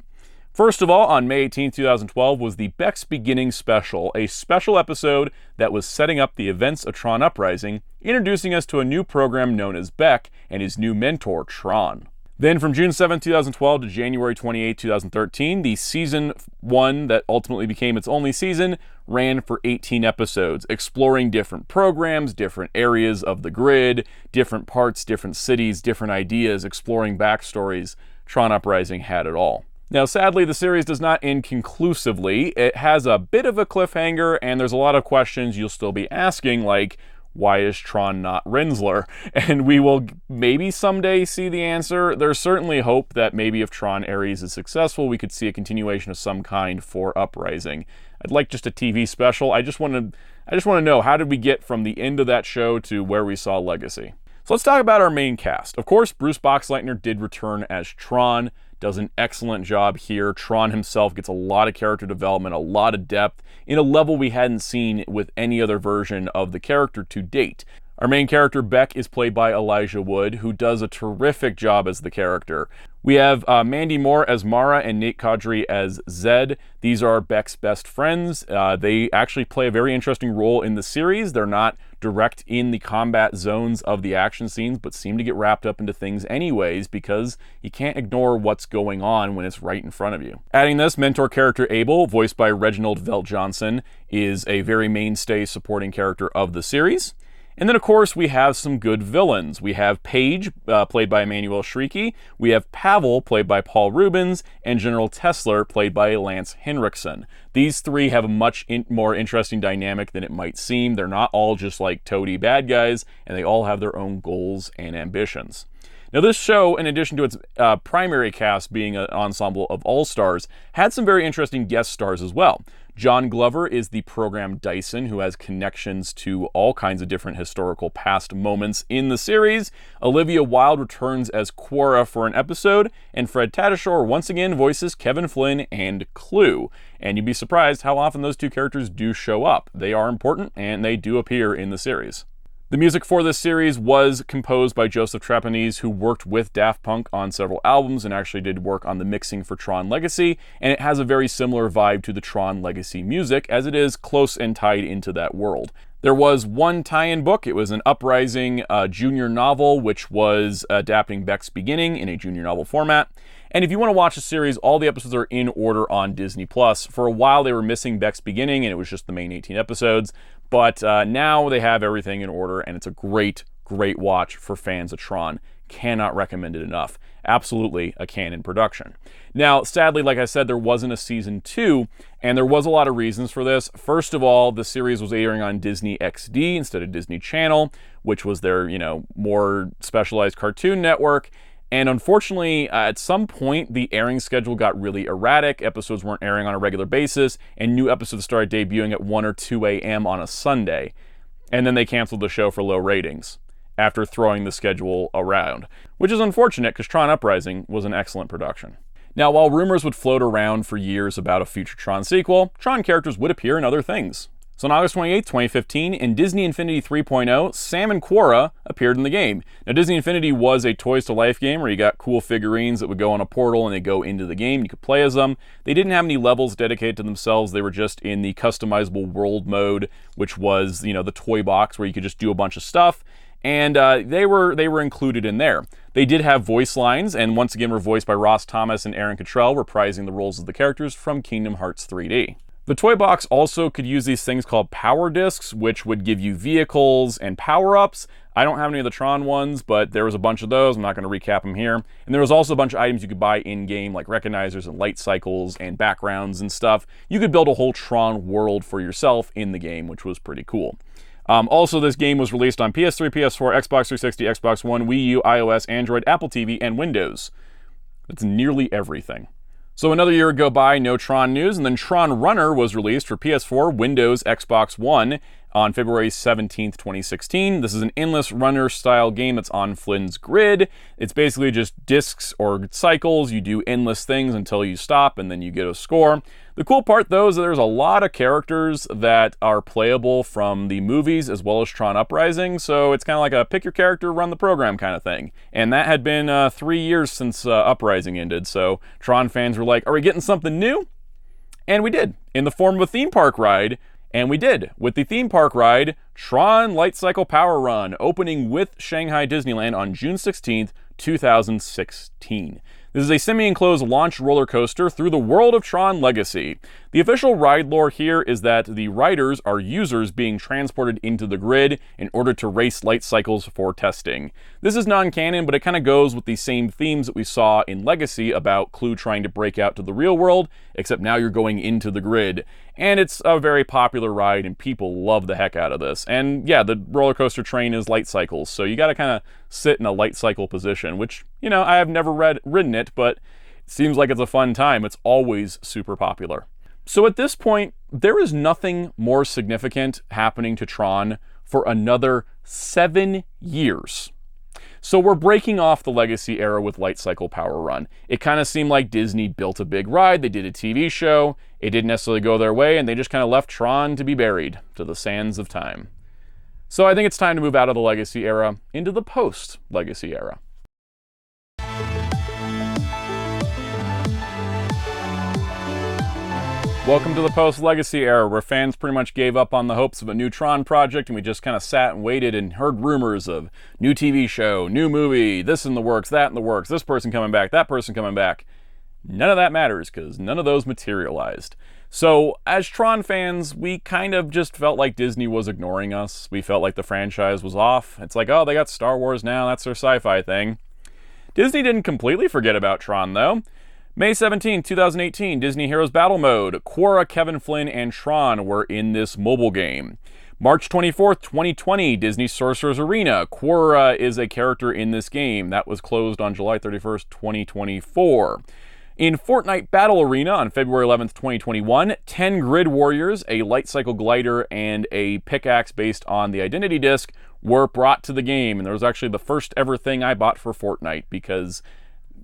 First of all, on May 18, 2012 was the Beck's Beginning Special, a special episode that was setting up the events of Tron Uprising, introducing us to a new program known as Beck and his new mentor, Tron. Then from June 7, 2012 to January 28, 2013, the season 1 that ultimately became its only season ran for 18 episodes, exploring different programs, different areas of the grid, different parts, different cities, different ideas, exploring backstories. Tron Uprising had it all. Now, sadly, the series does not end conclusively. It has a bit of a cliffhanger, and there's a lot of questions you'll still be asking, like, why is Tron not Rensler? And we will maybe someday see the answer. There's certainly hope that maybe if Tron Ares is successful, we could see a continuation of some kind for Uprising. I'd like just a TV special. I just want to know, how did we get from the end of that show to where we saw Legacy? So let's talk about our main cast. Of course, Bruce Boxleitner did return as Tron, does an excellent job here. Tron himself gets a lot of character development, a lot of depth, in a level we hadn't seen with any other version of the character to date. Our main character, Beck, is played by Elijah Wood, who does a terrific job as the character. We have Mandy Moore as Mara and Nate Kadri as Zed. These are Beck's best friends. They actually play a very interesting role in the series. They're not direct in the combat zones of the action scenes, but seem to get wrapped up into things anyways, because you can't ignore what's going on when it's right in front of you. Adding this, mentor character Abel, voiced by Reginald Velt Johnson, is a very mainstay supporting character of the series. And then, of course, we have some good villains. We have Paige, played by Emmanuel Shrieky. We have Pavel, played by Paul Rubens, and General Tessler, played by Lance Henriksen. These three have a much more interesting dynamic than it might seem. They're not all just like toady bad guys, and they all have their own goals and ambitions. Now, this show, in addition to its primary cast being an ensemble of all-stars, had some very interesting guest stars as well. John Glover is the program Dyson, who has connections to all kinds of different historical past moments in the series. Olivia Wilde returns as Quora for an episode, and Fred Tatasciore once again voices Kevin Flynn and Clue. And you'd be surprised how often those two characters do show up. They are important, and they do appear in the series. The music for this series was composed by Joseph Trapanese, who worked with Daft Punk on several albums and actually did work on the mixing for Tron Legacy, and it has a very similar vibe to the Tron Legacy music, as it is close and tied into that world. There was one tie-in book. It was an Uprising junior novel, which was adapting Beck's Beginning in a junior novel format. And if you want to watch the series, all the episodes are in order on Disney+. For a while, they were missing Beck's beginning, and it was just the main 18 episodes. But now they have everything in order, and it's a great, great watch for fans of Tron. Cannot recommend it enough. Absolutely a canon production. Now, sadly, like I said, there wasn't a season 2, and there was a lot of reasons for this. First of all, the series was airing on Disney XD instead of Disney Channel, which was their, more specialized cartoon network. And unfortunately, at some point, the airing schedule got really erratic. Episodes weren't airing on a regular basis, and new episodes started debuting at 1 or 2 a.m. on a Sunday. And then they canceled the show for low ratings after throwing the schedule around, which is unfortunate because Tron Uprising was an excellent production. Now, while rumors would float around for years about a future Tron sequel, Tron characters would appear in other things. So on August 28, 2015, in Disney Infinity 3.0, Sam and Quora appeared in the game. Now, Disney Infinity was a Toys to Life game where you got cool figurines that would go on a portal and they go into the game. You could play as them. They didn't have any levels dedicated to themselves. They were just in the customizable world mode, which was, the toy box where you could just do a bunch of stuff. And they were included in there. They did have voice lines, and once again were voiced by Ross Thomas and Aaron Cottrell, reprising the roles of the characters from Kingdom Hearts 3D. The toy box also could use these things called power discs, which would give you vehicles and power-ups. I don't have any of the Tron ones, but there was a bunch of those. I'm not going to recap them here. And there was also a bunch of items you could buy in-game, like recognizers and light cycles and backgrounds and stuff. You could build a whole Tron world for yourself in the game, which was pretty cool. Also, this game was released on PS3, PS4, Xbox 360, Xbox One, Wii U, iOS, Android, Apple TV, and Windows. That's nearly everything. So another year would go by, no Tron news, and then Tron Runner was released for PS4, Windows, Xbox One on February 17th, 2016. This is an endless runner-style game that's on Flynn's grid. It's basically just discs or cycles. You do endless things until you stop, and then you get a score. The cool part, though, is that there's a lot of characters that are playable from the movies as well as Tron Uprising, so it's kind of like a pick your character, run the program kind of thing. And that had been 3 years since Uprising ended, so Tron fans were like, are we getting something new? And we did, in the form of a theme park ride. And we did, with the theme park ride, Tron Light Cycle Power Run, opening with Shanghai Disneyland on June 16th, 2016. This is a semi-enclosed launch roller coaster through the world of Tron Legacy. The official ride lore here is that the riders are users being transported into the grid in order to race light cycles for testing. This is non-canon, but it kind of goes with the same themes that we saw in Legacy about Clue trying to break out to the real world, except now you're going into the grid. And it's a very popular ride, and people love the heck out of this. And yeah, the roller coaster train is light cycles, so you got to kind of sit in a light cycle position, which, I have never ridden it, but it seems like it's a fun time. It's always super popular. So at this point, there is nothing more significant happening to Tron for another 7 years. So we're breaking off the Legacy era with Light Cycle Power Run. It kind of seemed like Disney built a big ride, they did a TV show, it didn't necessarily go their way, and they just kind of left Tron to be buried to the sands of time. So I think it's time to move out of the Legacy era into the post-Legacy era. Welcome to the post-Legacy era, where fans pretty much gave up on the hopes of a new Tron project, and we just kind of sat and waited and heard rumors of new TV show, new movie, this in the works, that in the works, this person coming back, that person coming back. None of that matters, because none of those materialized. So, as Tron fans, we kind of just felt like Disney was ignoring us. We felt like the franchise was off. It's like, oh, they got Star Wars now, that's their sci-fi thing. Disney didn't completely forget about Tron, though. May 17, 2018, Disney Heroes Battle Mode. Quora, Kevin Flynn, and Tron were in this mobile game. March 24th, 2020, Disney Sorcerer's Arena. Quora is a character in this game. That was closed on July 31st, 2024. In Fortnite Battle Arena on February 11th, 2021, 10 Grid Warriors, a light cycle glider, and a pickaxe based on the Identity Disc were brought to the game. And there was actually the first ever thing I bought for Fortnite, because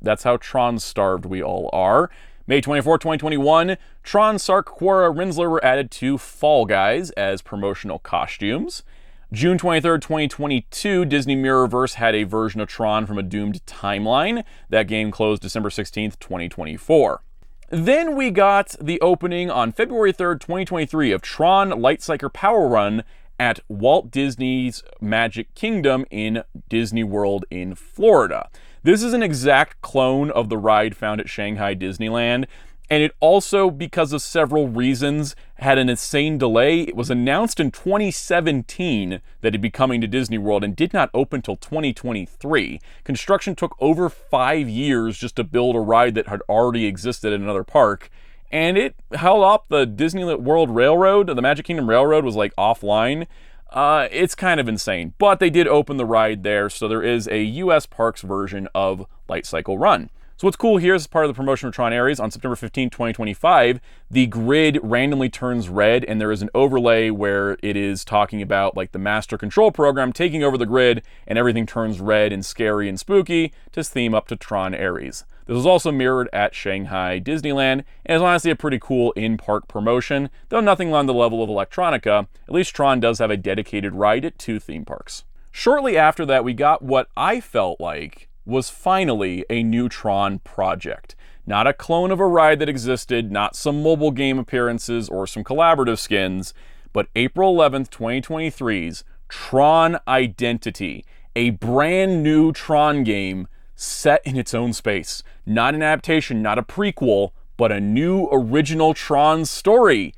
that's how Tron-starved we all are. May 24, 2021, Tron, Sark, Quora, Rinsler were added to Fall Guys as promotional costumes. June 23rd, 2022, Disney Mirrorverse had a version of Tron from a doomed timeline. That game closed December 16th, 2024. Then we got the opening on February 3rd, 2023 of Tron Lightcycle Power Run at Walt Disney's Magic Kingdom in Disney World in Florida. This is an exact clone of the ride found at Shanghai Disneyland, and it also, because of several reasons, had an insane delay. It was announced in 2017 that it'd be coming to Disney World and did not open till 2023. Construction took over 5 years just to build a ride that had already existed in another park, and it held up. The Disney World Railroad, the Magic Kingdom Railroad, was like offline. It's kind of insane, but they did open the ride there, so there is a US Parks version of Light Cycle Run. So what's cool here is, as part of the promotion of Tron Ares, on September 15, 2025, the grid randomly turns red, and there is an overlay where it is talking about like the master control program taking over the grid, and everything turns red and scary and spooky to theme up to Tron Ares. This was also mirrored at Shanghai Disneyland, and is honestly a pretty cool in-park promotion, though nothing on the level of Electronica. At least Tron does have a dedicated ride at 2 theme parks. Shortly after that, we got what I felt like was finally a new Tron project. Not a clone of a ride that existed, not some mobile game appearances or some collaborative skins, but April 11th, 2023's Tron Identity, a brand new Tron game set in its own space. Not an adaptation, not a prequel, but a new original Tron story.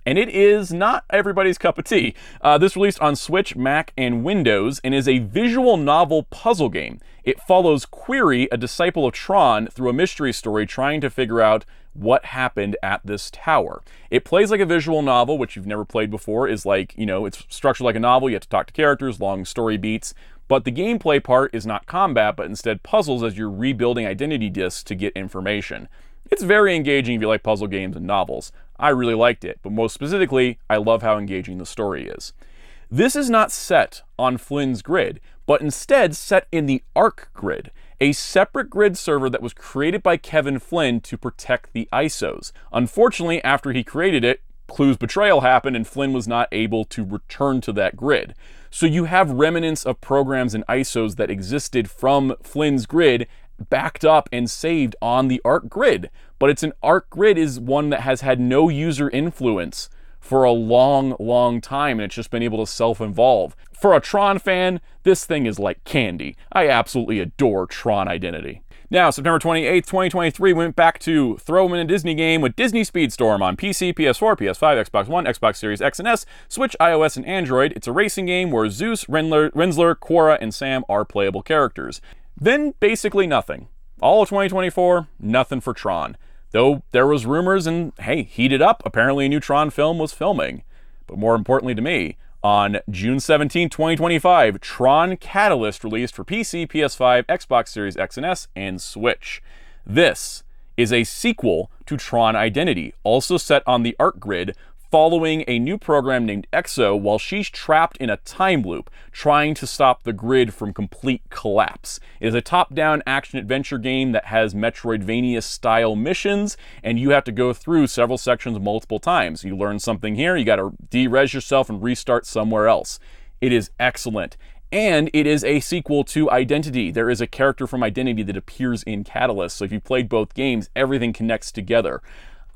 And it is not everybody's cup of tea. This released on Switch, Mac, and Windows, and is a visual novel puzzle game. It follows Query, a disciple of Tron, through a mystery story trying to figure out what happened at this tower. It plays like a visual novel, which you've never played before, is like, it's structured like a novel. You have to talk to characters, long story beats. But the gameplay part is not combat, but instead puzzles as you're rebuilding identity discs to get information. It's very engaging if you like puzzle games and novels. I really liked it, but most specifically, I love how engaging the story is. This is not set on Flynn's grid, but instead set in the Arc grid, a separate grid server that was created by Kevin Flynn to protect the ISOs. Unfortunately, after he created it, Clue's betrayal happened and Flynn was not able to return to that grid. So you have remnants of programs and ISOs that existed from Flynn's grid backed up and saved on the Arc grid. But it's an Arc grid is one that has had no user influence for a long time, and it's just been able to self-evolve. For a Tron fan, this thing is like candy. I absolutely adore Tron Identity. Now, September 28th, 2023, we went back to throw in a Disney game with Disney Speedstorm on PC, PS4, PS5, Xbox One, Xbox Series X and S, Switch, iOS, and Android. It's a racing game where Zeus, Rensler, Quora, and Sam are playable characters. Then basically nothing. All of 2024, nothing for Tron. Though there was rumors and, hey, heated up. Apparently a new Tron film was filming. But more importantly to me, on June 17, 2025, Tron Catalyst released for PC, PS5, Xbox Series X and S, and Switch. This is a sequel to Tron Identity, also set on the Arc grid, following a new program named EXO while she's trapped in a time loop, trying to stop the grid from complete collapse. It is a top-down action-adventure game that has Metroidvania-style missions, and you have to go through several sections multiple times. You learn something here, you gotta de-res yourself and restart somewhere else. It is excellent. And it is a sequel to Identity. There is a character from Identity that appears in Catalyst, so if you played both games, everything connects together.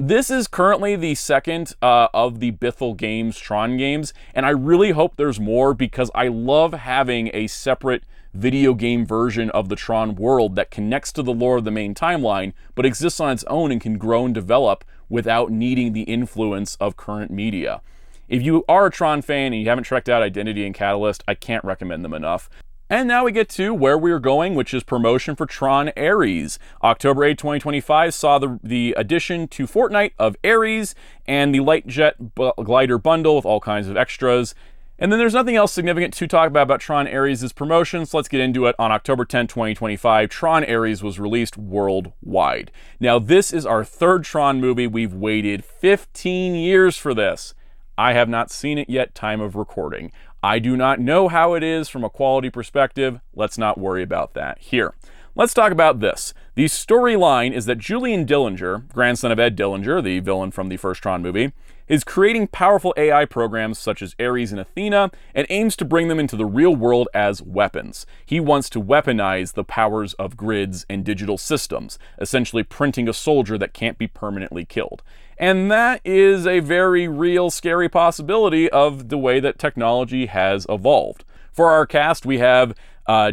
This is currently the second of the Bithell Games Tron games, and I really hope there's more because I love having a separate video game version of the Tron world that connects to the lore of the main timeline, but exists on its own and can grow and develop without needing the influence of current media. If you are a Tron fan and you haven't checked out Identity and Catalyst, I can't recommend them enough. And now we get to where we're going, which is promotion for Tron Ares. October 8, 2025 saw the addition to Fortnite of Ares and the Light Jet Glider bundle with all kinds of extras. And then there's nothing else significant to talk about Tron Ares' promotion, so let's get into it. On October 10, 2025, Tron Ares was released worldwide. Now, this is our third Tron movie. We've waited 15 years for this. I have not seen it yet, time of recording. I do not know how it is from a quality perspective. Let's not worry about that here. Let's talk about this. The storyline is that Julian Dillinger, grandson of Ed Dillinger, the villain from the first Tron movie, is creating powerful AI programs such as Ares and Athena and aims to bring them into the real world as weapons. He wants to weaponize the powers of grids and digital systems, essentially printing a soldier that can't be permanently killed. And that is a very real, scary possibility of the way that technology has evolved. For our cast, we have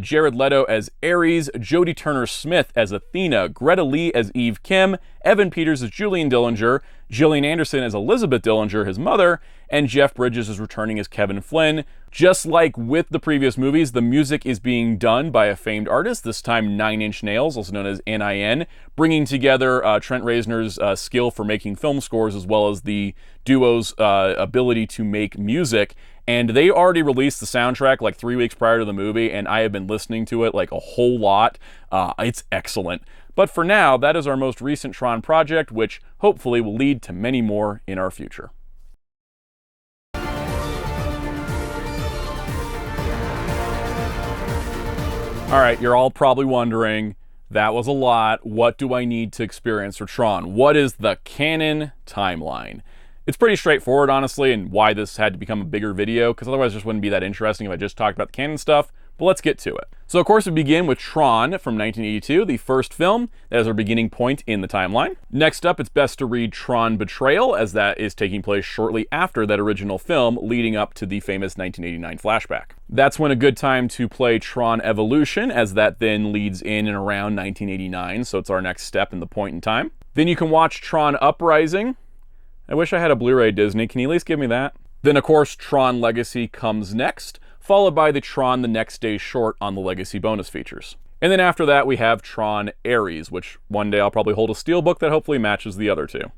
Jared Leto as Ares, Jodie Turner-Smith as Athena, Greta Lee as Eve Kim, Evan Peters as Julian Dillinger, Gillian Anderson as Elizabeth Dillinger, his mother, and Jeff Bridges is returning as Kevin Flynn. Just like with the previous movies, the music is being done by a famed artist, this time 9 Inch Nails, also known as NIN, bringing together Trent Reznor's skill for making film scores as well as the duo's ability to make music. And they already released the soundtrack like 3 weeks prior to the movie, and I have been listening to it like a whole lot. It's excellent. But for now, that is our most recent Tron project, which hopefully will lead to many more in our future. All right, you're all probably wondering, that was a lot. What do I need to experience for Tron? What is the canon timeline? It's pretty straightforward, honestly, and why this had to become a bigger video, because otherwise it just wouldn't be that interesting if I just talked about the canon stuff. But let's get to it. So, of course, we begin with Tron from 1982, the first film. That is our beginning point in the timeline. Next up, it's best to read Tron Betrayal, as that is taking place shortly after that original film, leading up to the famous 1989 flashback. That's when a good time to play Tron Evolution, as that then leads in and around 1989, so it's our next step in the point in time. Then you can watch Tron Uprising. I wish I had a Blu-ray, Disney. Can you at least give me that? Then, of course, Tron Legacy comes next, followed by the Tron The Next Day short on the Legacy bonus features. And then after that, we have Tron Ares, which one day I'll probably hold a steelbook that hopefully matches the other two.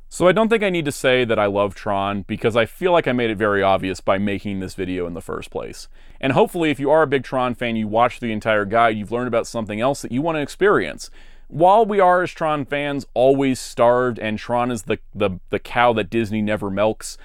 So I don't think I need to say that I love Tron, because I feel like I made it very obvious by making this video in the first place. And hopefully, if you are a big Tron fan, you watch the entire guide, you've learned about something else that you want to experience. While we are, as Tron fans, always starved, and Tron is the cow that Disney never milks,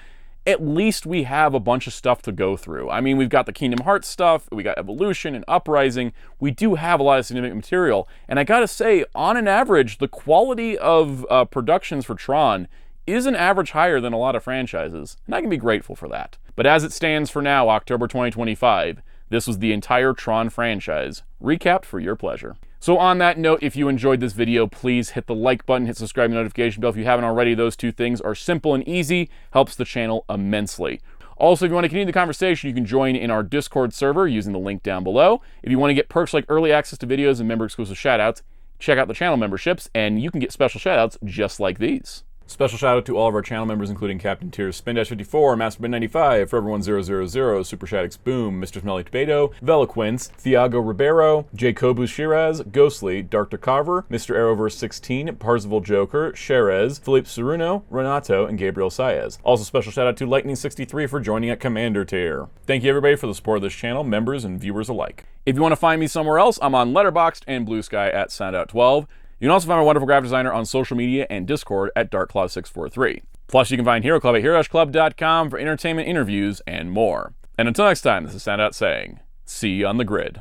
at least we have a bunch of stuff to go through. I mean, we've got the Kingdom Hearts stuff, we got Evolution and Uprising. We do have a lot of significant material, and I gotta say, on an average, the quality of productions for Tron is an average higher than a lot of franchises, and I can be grateful for that. But as it stands for now, October 2025, this was the entire Tron franchise, recapped for your pleasure. So on that note, if you enjoyed this video, please hit the like button, hit subscribe and notification bell if you haven't already. Those two things are simple and easy, helps the channel immensely. Also, if you want to continue the conversation, you can join in our Discord server using the link down below. If you want to get perks like early access to videos and member-exclusive shoutouts, check out the channel memberships, and you can get special shoutouts just like these. Special shout out to all of our channel members, including Captain Tears, Spin-54, Masterman95, Forever1000, Super Shaddix Boom, Mr. Smelly Tomato, Veloquince, Thiago Ribeiro, Jacobu Shiraz, Ghostly, Dr. Carver, Mr. Arrowverse16, Parzival Joker, Sherez, Philippe Ceruno, Renato, and Gabriel Saez. Also special shout out to Lightning63 for joining at Commander tier. Thank you everybody for the support of this channel, members and viewers alike. If you want to find me somewhere else, I'm on Letterboxd and Blue Sky at Soundout12. You can also find my wonderful graphic designer on social media and Discord at DarkClaw643. Plus, you can find Hero Club at HeroClub.com for entertainment, interviews, and more. And until next time, this is Soundout saying, see you on the grid.